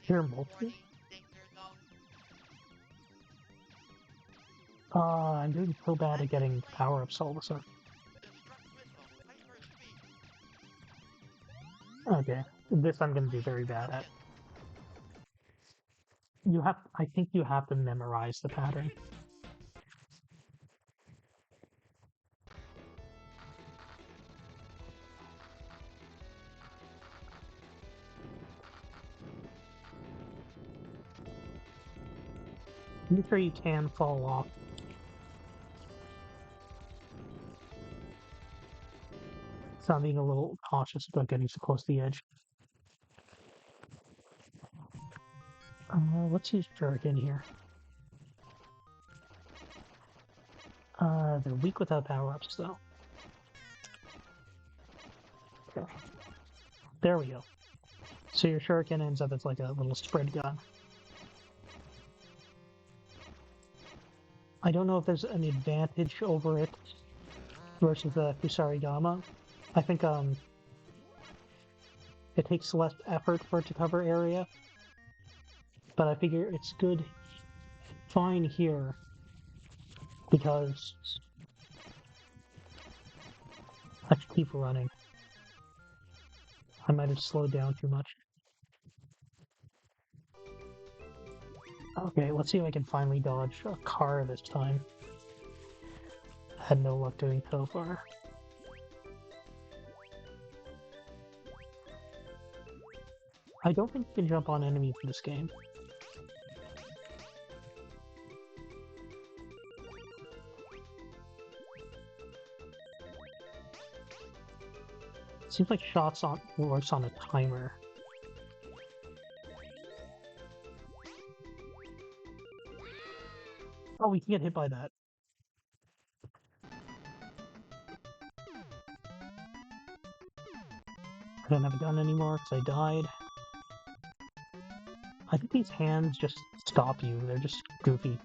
Speaker 1: Here, multiple? I'm doing so bad at getting power-ups all of a sudden. Okay. This I'm gonna do very bad at. I think you have to memorize the pattern. I'm sure you can fall off. So I'm being a little cautious about getting so close to the edge. Let's use Jerkin here. They're weak without power-ups, though. Okay. There we go. So your shuriken ends up as like a little spread gun. I don't know if there's an advantage over it versus the Kusarigama. I think it takes less effort for it to cover area, but I figure it's fine here because I should keep running. I might have slowed down too much. Okay, let's see if I can finally dodge a car this time. Had no luck doing so far. I don't think you can jump on enemies in this game. seems like shots on works on a timer. Oh, we can get hit by that. I don't have a gun anymore because I died. I think these hands just stop you. They're just goofy.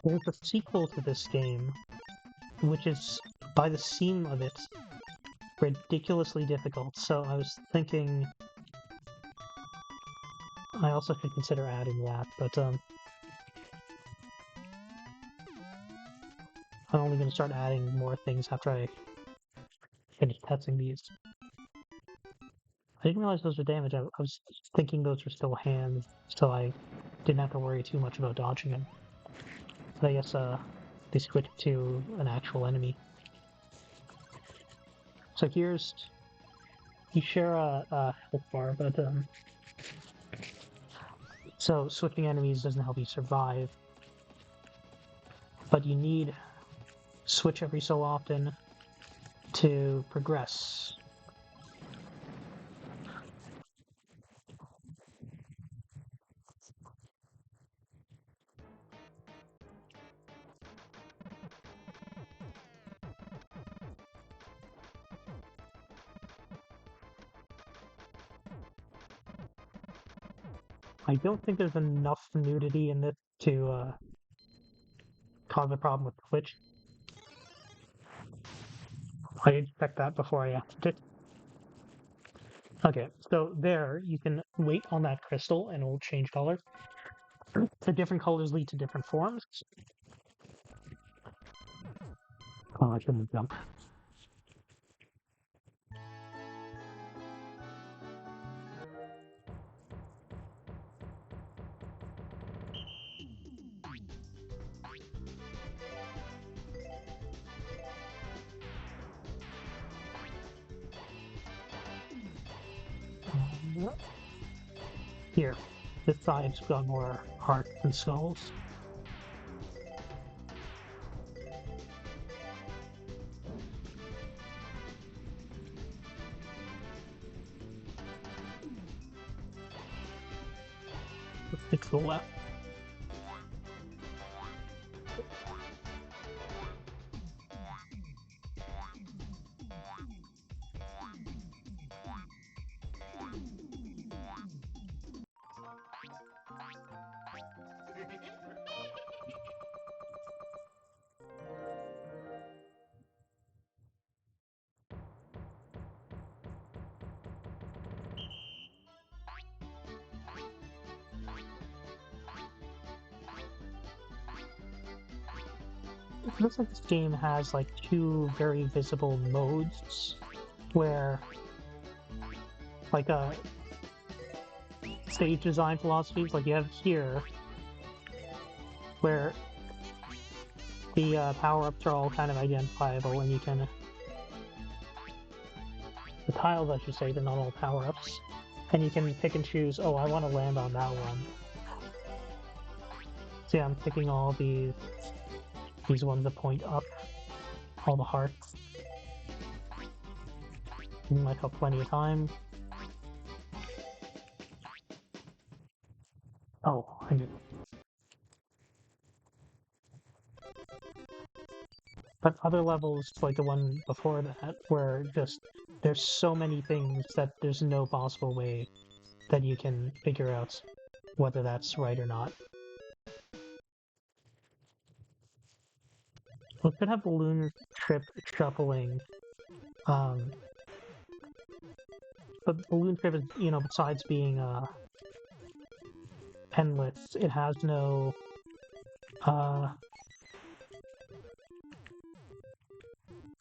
Speaker 1: There's a sequel to this game, which is, by the seam of it, ridiculously difficult. So I was thinking I also should consider adding that, but I'm only going to start adding more things after I finish testing these. I didn't realize those were damage. I was thinking those were still hands, so I didn't have to worry too much about dodging them. But I guess they switched to an actual enemy. So here's... You share a health bar, but so switching enemies doesn't help you survive. But you need switch every so often to progress. I don't think there's enough nudity in this to cause a problem with Twitch. I did check that before I asked it. Okay, so there you can wait on that crystal and it will change color. The different colors lead to different forms. Oh, I shouldn't have jumped. Here, this side's got more hearts and skulls. Let's fix the left. It looks like this game has like two very visible modes where like stage design philosophies, like you have here where the power-ups are all kind of identifiable and you can the tiles I should say, they're not all power-ups, and you can pick and choose, oh I want to land on that one. So yeah, I'm picking all these ones that point up, all the hearts. You might have plenty of time. Oh, I did. But other levels, like the one before that, where just there's so many things that there's no possible way that you can figure out whether that's right or not. We could have balloon trip shuffling, but balloon trip is, you know, besides being endless. It has no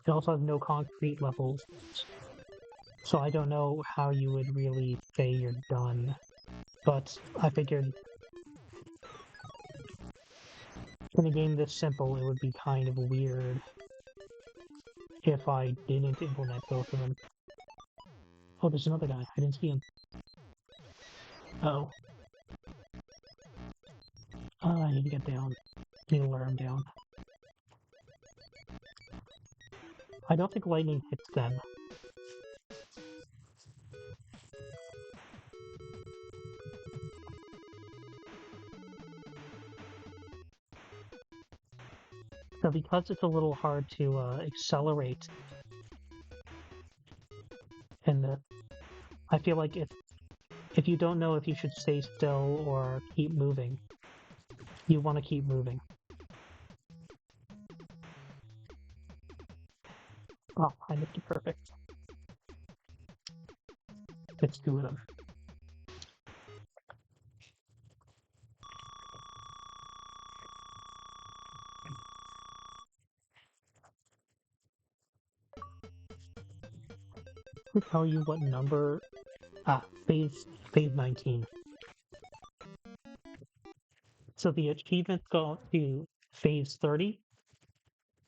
Speaker 1: it also has no concrete levels. So I don't know how you would really say you're done. But I figured in a game this simple, it would be kind of weird if I didn't implement both of them. Oh, there's another guy. I didn't see him. Uh-oh. I need to get down. I need to lure him down. I don't think lightning hits them. So because it's a little hard to accelerate, and I feel like if you don't know if you should stay still or keep moving, you want to keep moving. Oh, I missed it perfect. It's two of them. I'll tell you what number. Phase 19. So the achievements go to phase 30.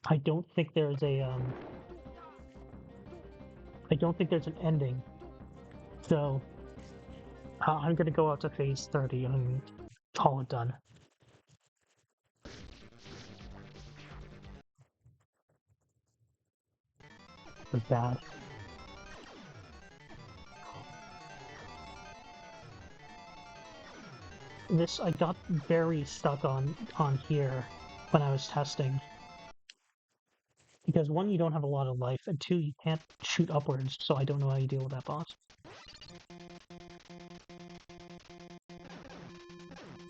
Speaker 1: I don't think there's an ending. So I'm gonna go out to phase 30 and call it done. It's bad. This I got very stuck on here when I was testing. Because one, you don't have a lot of life, and two, you can't shoot upwards, so I don't know how you deal with that boss.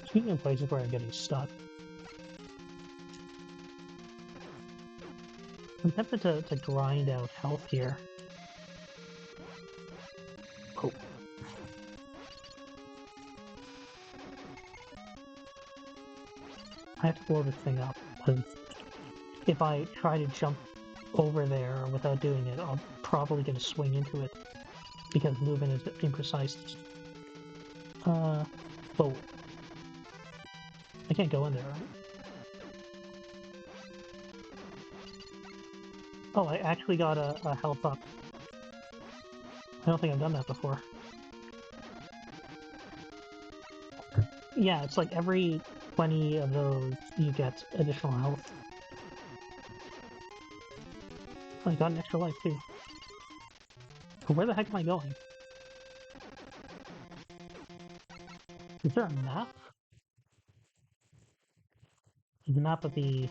Speaker 1: Speaking of places where I'm getting stuck, I'm tempted to grind out health here. Oh. I have to blow this thing up, because if I try to jump over there without doing it, I'll probably get a swing into it, because movement is imprecise. Oh. I can't go in there, right? Oh, I actually got a health up. I don't think I've done that before. Yeah, it's like every 20 of those, you get additional health. I got an extra life, too. But where the heck am I going? Is there a map? There's a map of the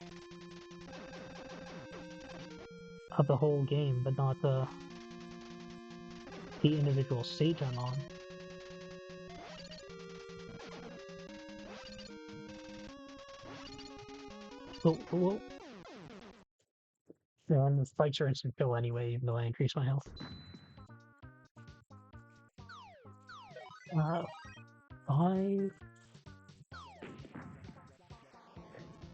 Speaker 1: whole game, but not the individual stage I'm on. Well, yeah, and the spikes are instant kill anyway, even though I increase my health. I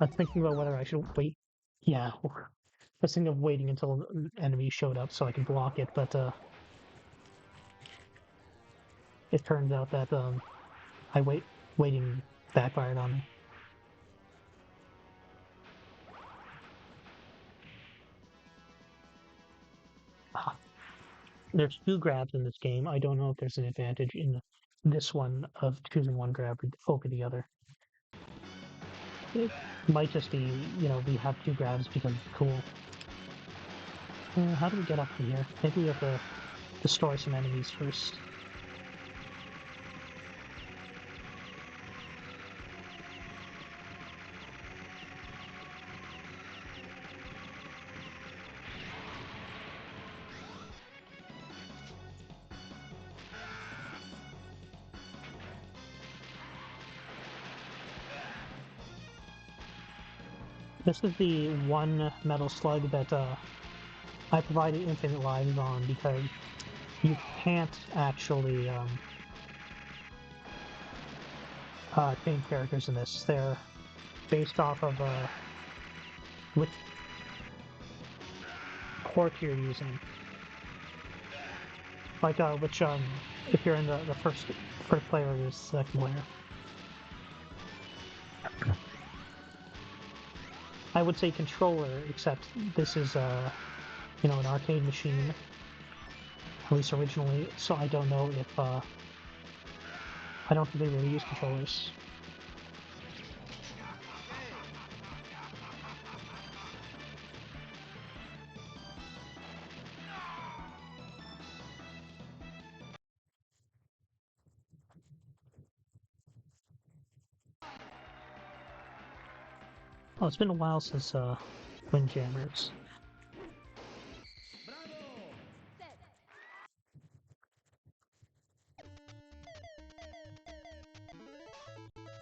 Speaker 1: was thinking about whether I should wait. Yeah, I was thinking of waiting until an enemy showed up so I could block it, but it turns out that waiting backfired on me. There's two grabs in this game. I don't know if there's an advantage in this one of choosing one grab over the other. It might just be, we have two grabs because it's cool. How do we get up to here? Maybe we have to destroy some enemies first. This is the one metal slug that I provided infinite lives on because you can't actually chain characters in this. They're based off of which port you're using. Like which if you're in the first player or the second player. I would say controller, except this is you know, an arcade machine, at least originally. So I don't know if I don't think they really use controllers. Oh, it's been a while since Windjammers.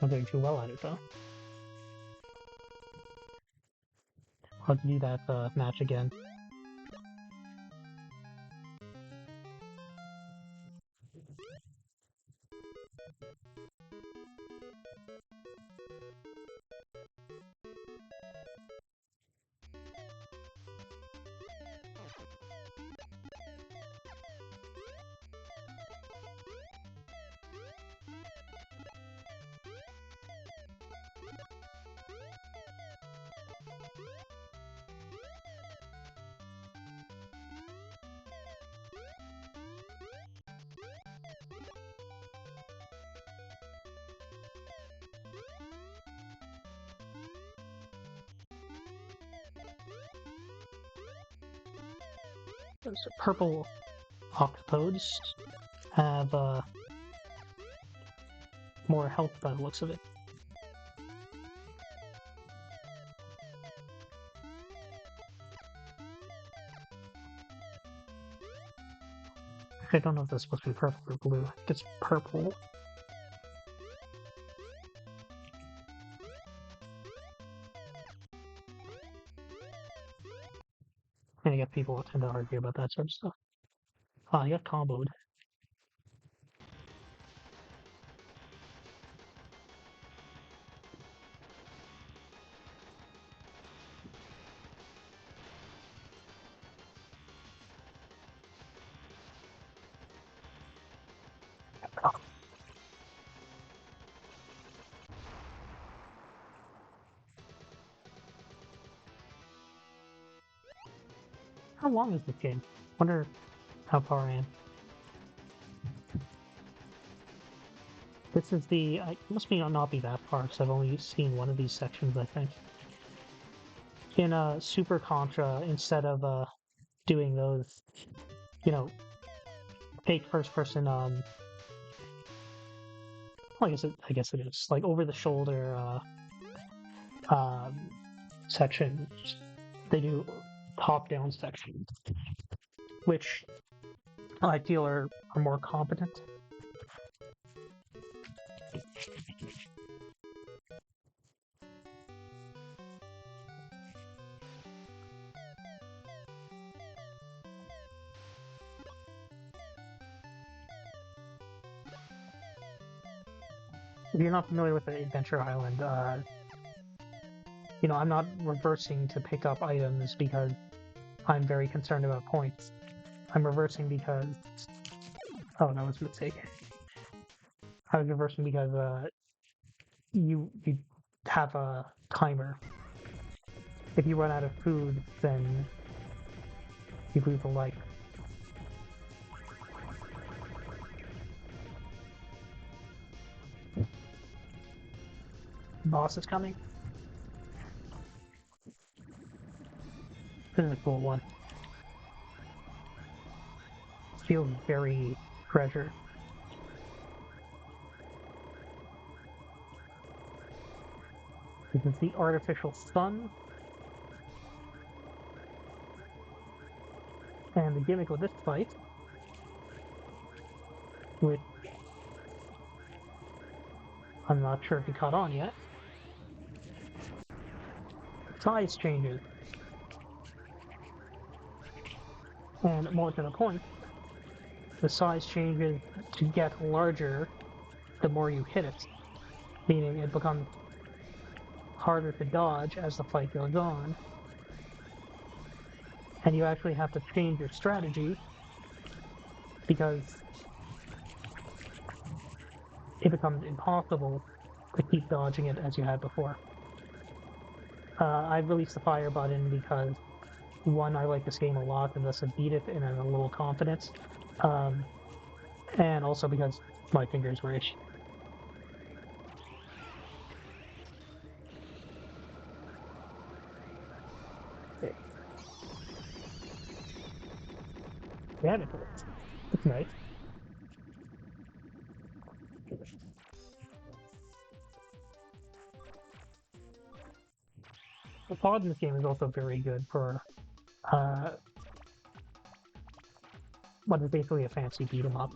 Speaker 1: Not doing too well at it though. I'll have to do that match again. Those purple octopodes have more health by the looks of it. I don't know if that's supposed to be purple or blue. I think it's purple. And you got people who tend to argue about that sort of stuff. Ah, you got comboed. How long is this game? Wonder how far I am. This is the... It must not be that far, because I've only seen one of these sections, I think. In Super Contra, instead of doing those, you know, fake first-person, well, I guess it is, like, over-the-shoulder sections, they do top-down sections, which I feel are more competent. If you're not familiar with the Adventure Island, you know, I'm not reversing to pick up items because I'm very concerned about points. I'm reversing because... Oh, no, it's a mistake. I was reversing because you have a timer. If you run out of food, then you lose a life. The boss is coming. This is a cool one. Feels very treasure. This is the artificial sun. And the gimmick with this fight, which I'm not sure if you caught on yet, size changes. And more to the point, the size changes to get larger the more you hit it. meaning it becomes harder to dodge as the fight goes on, and you actually have to change your strategy because it becomes impossible to keep dodging it as you had before. I've released the fire button because, one, I like this game a lot and thus I beat it in a little confidence, and also because my fingers were itchy. Damn it, that's nice. The pod in this game is also very good for uh, what is basically a fancy beat 'em up.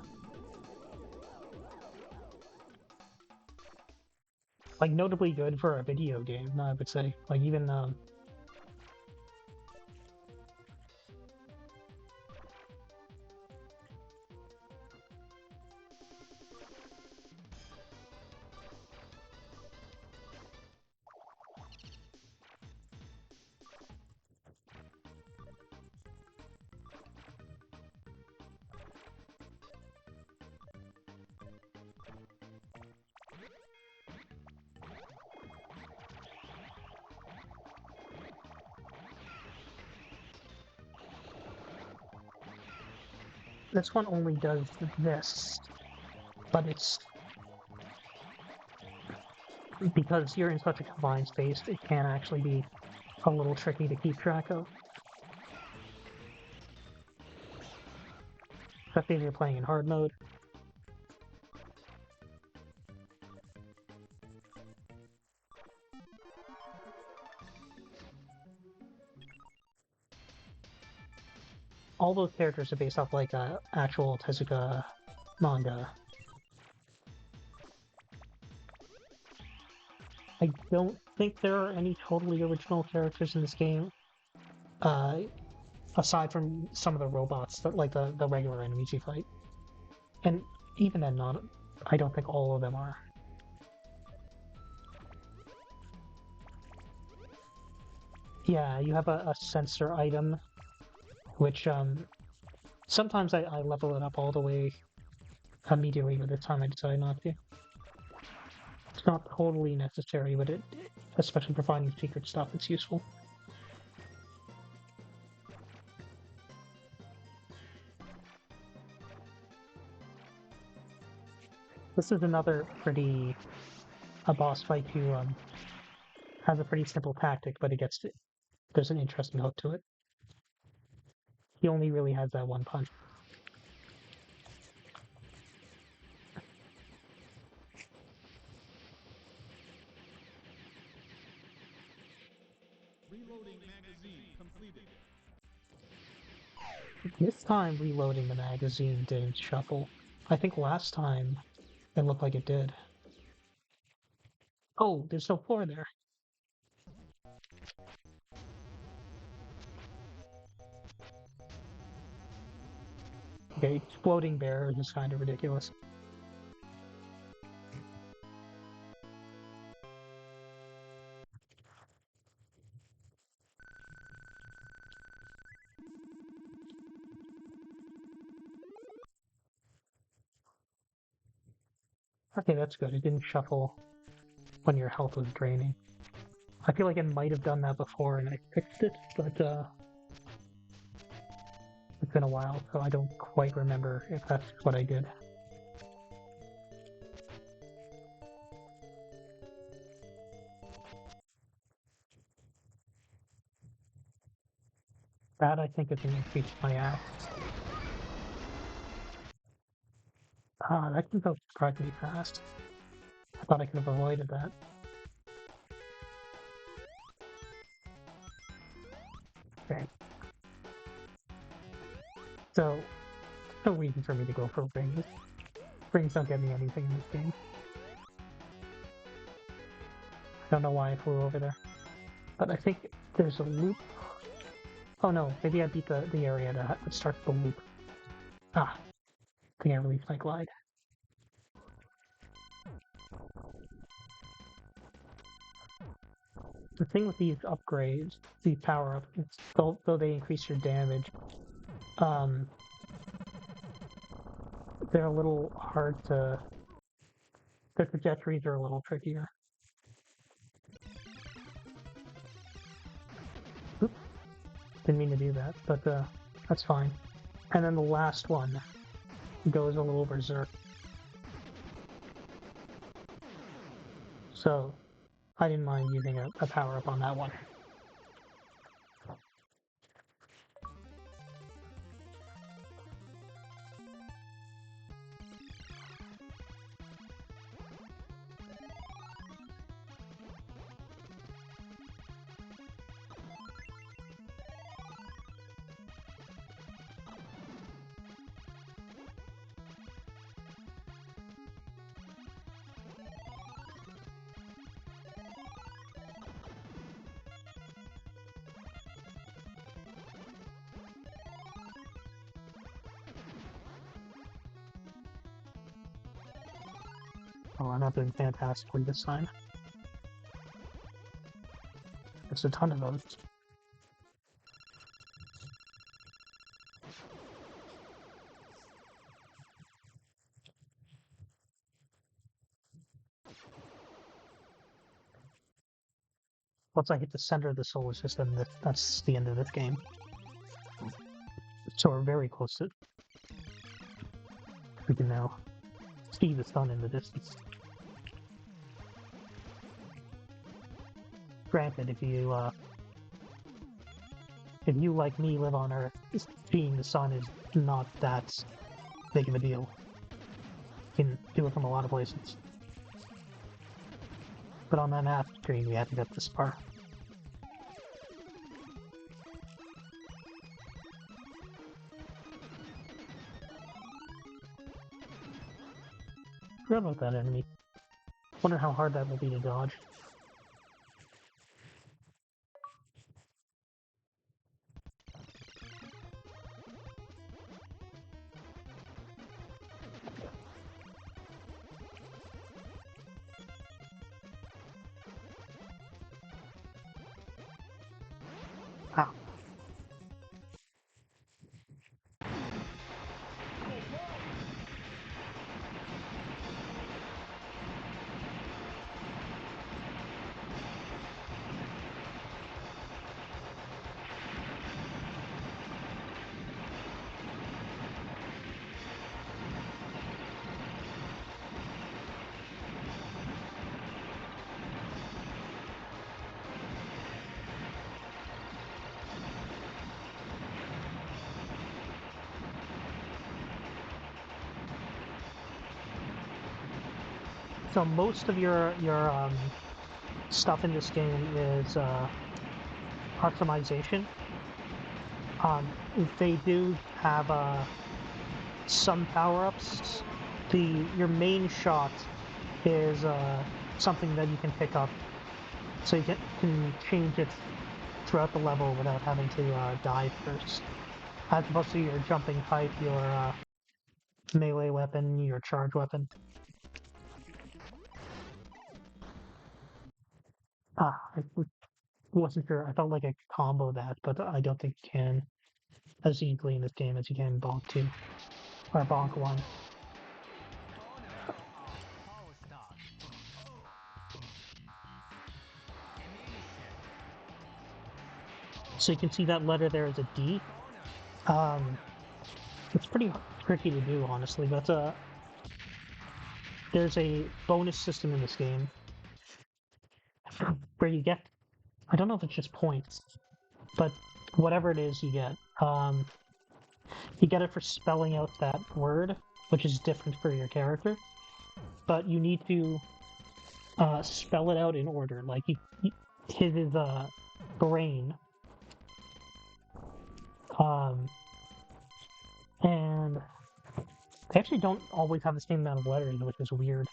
Speaker 1: Like, notably good for a video game, I would say. Like, even, this one only does this, but it's because you're in such a confined space, it can actually be a little tricky to keep track of. Especially if you're playing in hard mode. All those characters are based off like a actual Tezuka manga. I don't think there are any totally original characters in this game, aside from some of the robots, that, like the regular enemies you fight. And even then, I don't think all of them are. Yeah, you have a sensor item, which sometimes I level it up all the way immediately, but this time I decided not to. It's not totally necessary, but especially for finding secret stuff, it's useful. This is another a boss fight who has a pretty simple tactic, but there's an interesting hook to it. He only really has that one punch.
Speaker 2: Reloading magazine completed.
Speaker 1: This time reloading the magazine didn't shuffle. I think last time it looked like it did. Oh, there's no floor there. Okay, exploding bear is kind of ridiculous. Okay, that's good. It didn't shuffle when your health was draining. I feel like it might have done that before and I fixed it, but it's been a while, so I don't quite remember if that's what I did. That, I think, is an increase in my axe. Ah, that can go surprisingly fast. I thought I could have avoided that. Okay. So, no reason for me to go for rings. Rings don't get me anything in this game. I don't know why I flew over there. But I think there's a loop. Oh no, maybe I beat the area that starts the loop. Ah, I think I released my glide. the thing with these upgrades, these power-ups, though they increase your damage, um, they're a little hard to. The trajectories are a little trickier. Oops, didn't mean to do that, but that's fine. And then the last one goes a little berserk. So I didn't mind using a power-up on that one. Oh, I'm not doing fantastically this time. There's a ton of those. Once I hit the center of the solar system, that's the end of this game. So we're very close to. We can now see the sun in the distance. Granted, if you like me live on Earth, seeing the sun is not that big of a deal. You can do it from a lot of places. But on that map screen, we had to get this far. Forgot about that enemy. Wonder how hard that will be to dodge. Ah. So most of your stuff in this game is customization. They do have some power-ups. Your main shot is something that you can pick up, so you can change it throughout the level without having to die first. As opposed to your jumping type, your melee weapon, your charge weapon. I wasn't sure. I felt like I could combo that, but I don't think you can as easily in this game as you can in Bonk 2 or Bonk 1. So you can see that letter there is a D. It's pretty tricky to do, honestly, but there's a bonus system in this game where you get, I don't know if it's just points, but whatever it is you get it for spelling out that word, which is different for your character, but you need to spell it out in order. Like, his is brain, and they actually don't always have the same amount of letters, which is weird.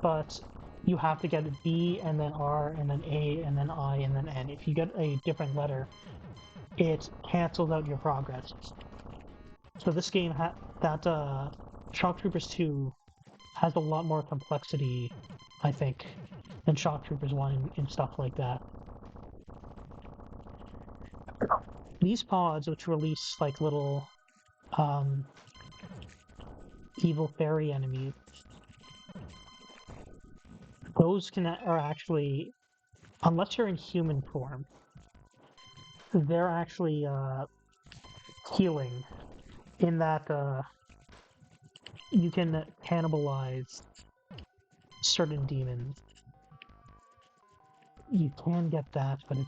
Speaker 1: But you have to get a B and then R and then A and then I and then N. If you get a different letter, it cancels out your progress. So this game that Shock Troopers 2 has a lot more complexity, I think, than Shock Troopers 1 and stuff like that. These pods, which release like little um, evil fairy enemies, those are actually, unless you're in human form, they're actually healing in that you can cannibalize certain demons. You can get that, but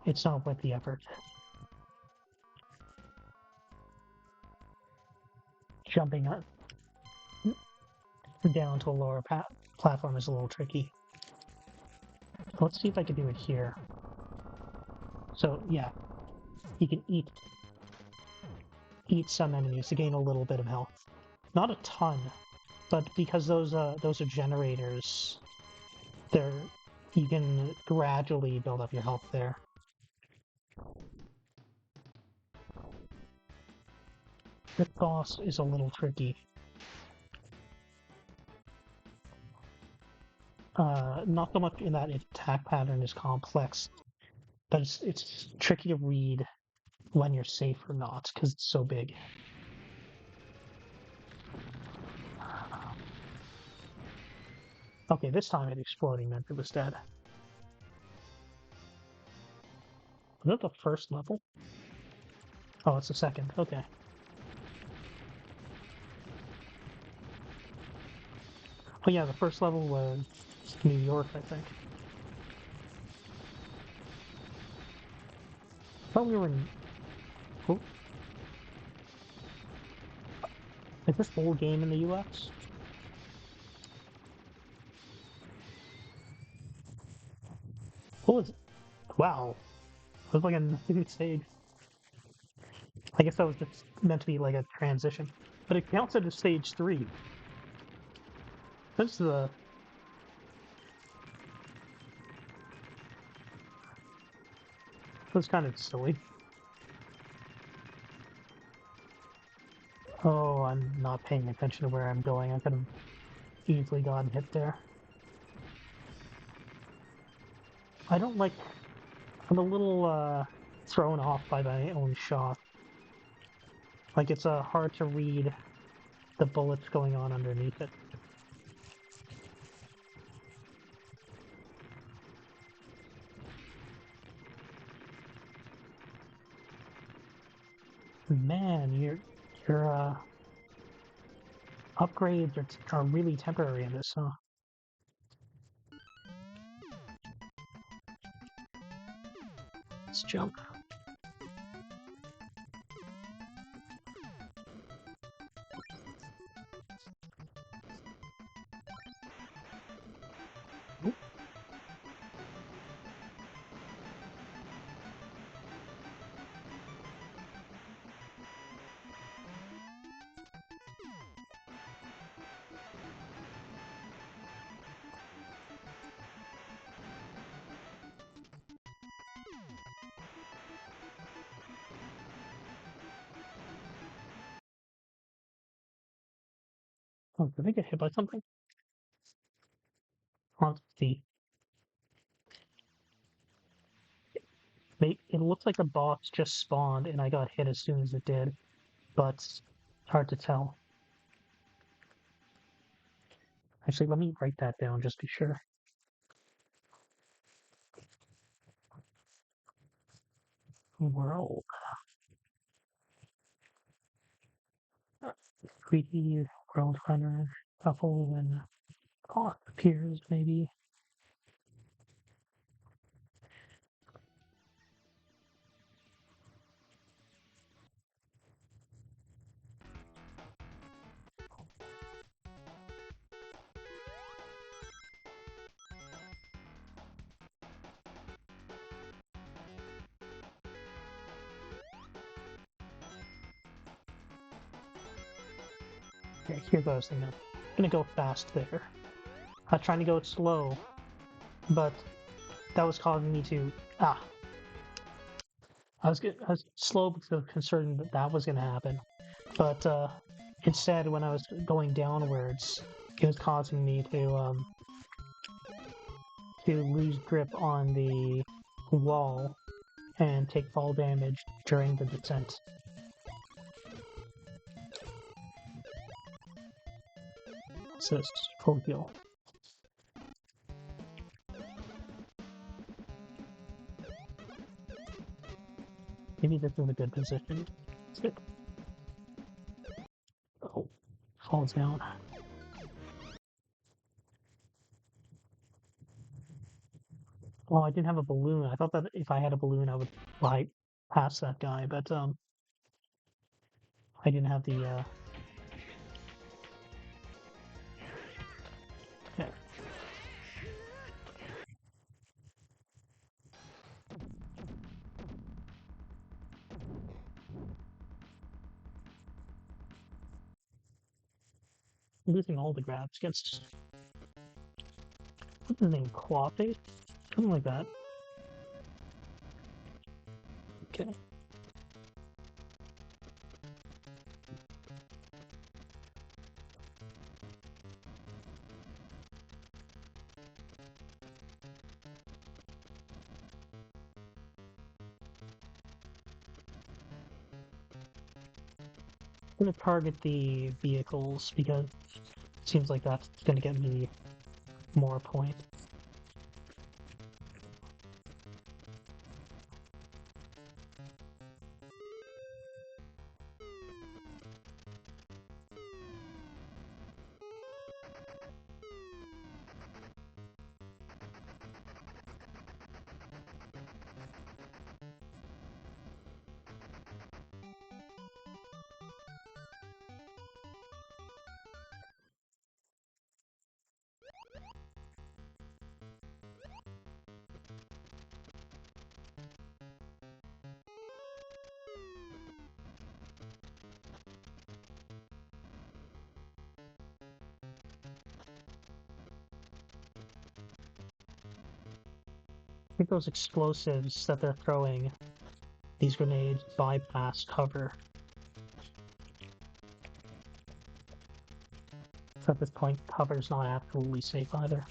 Speaker 1: it's not worth the effort. Jumping up down to a lower platform is a little tricky. Let's see if I can do it here. So yeah, you can eat some enemies to gain a little bit of health. Not a ton, but because those are generators, you can gradually build up your health there. This boss is a little tricky. Not so much in that its attack pattern is complex, but it's tricky to read when you're safe or not, because it's so big. Okay, this time it exploding meant it was dead. Was that the first level? Oh, it's the second. Okay. Oh yeah, the first level was New York, I think. I thought we were in... Oh. Is this whole game in the US? What was it? Wow. It was like a new stage. I guess that was just meant to be like a transition. But it counts it as stage 3. That's the... That's kind of silly. Oh, I'm not paying attention to where I'm going. I could have easily gotten hit there. I don't like... I'm a little thrown off by my own shot. Like, it's hard to read the bullets going on underneath it. Man, your upgrades are really temporary in this, huh? Let's jump. Oop. Oh, did I get hit by something? Let's see. It looks like the boss just spawned and I got hit as soon as it did, but it's hard to tell. Actually, let me write that down just to be sure. World. Creepy World Runner Shuffle when boss appears, maybe. Okay, here goes. I'm gonna go fast there. I was trying to go slow, but that was causing me to I was slow because I was concerned that was gonna happen, but Instead, when I was going downwards, it was causing me to lose grip on the wall and take fall damage during the descent. So it's full heal. Maybe this is a good position. Oh, falls down. Oh, I didn't have a balloon. I thought that if I had a balloon, I would fly past that guy, but I didn't have the. Yeah. Losing all the grabs gets. What's his name? Quape? Something like that. Okay. I'm gonna target the vehicles because it seems like that's gonna get me more points. I think those explosives that they're throwing, these grenades bypass cover. So at this point, cover's not absolutely safe either.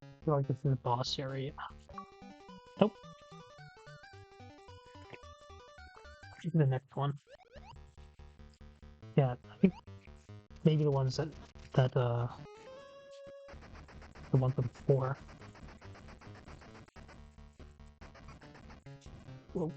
Speaker 1: I feel like this is a boss area. Nope. The next one. Yeah, I think maybe the ones that the ones before. Well,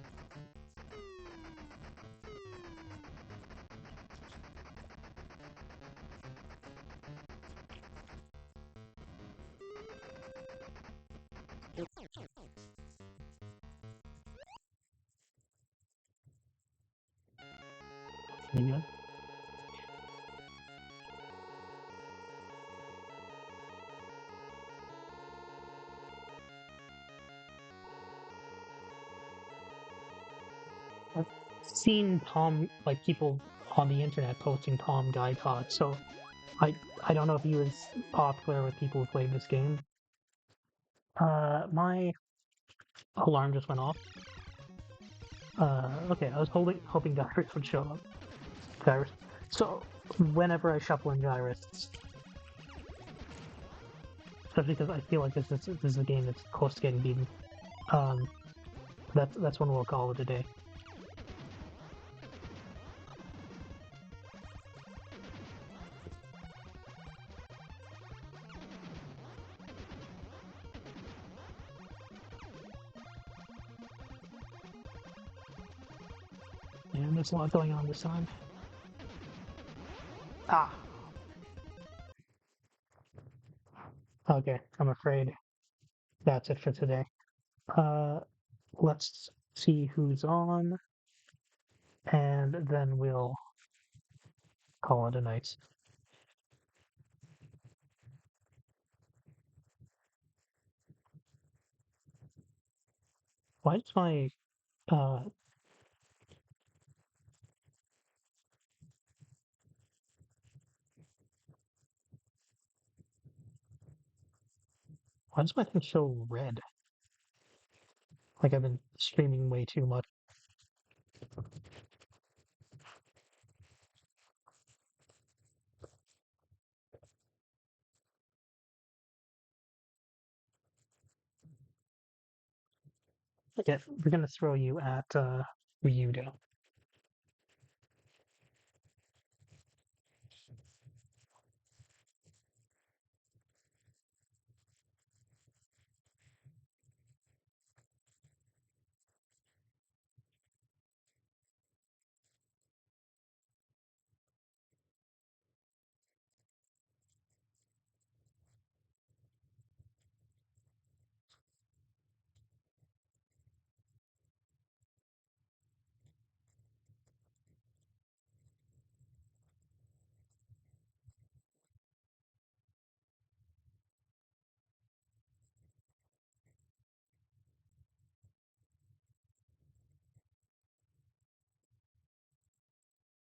Speaker 1: maybe I've seen Tom, like people on the internet posting Tom guide talks, so I don't know if he was popular with people who played this game. My alarm just went off. Okay, I was hoping Gyrus would show up. Gyrus. So whenever I shuffle in Gyrus, especially because I feel like this is a game that's close to getting beaten. Um, that's when we'll call it a day. And there's a lot going on this time. Ah, okay. I'm afraid that's it for today. Uh, let's see who's on, and then we'll call it a night. Why does my uh why does my thing show red? Like I've been streaming way too much. Okay, we're gonna throw you at Ryudo.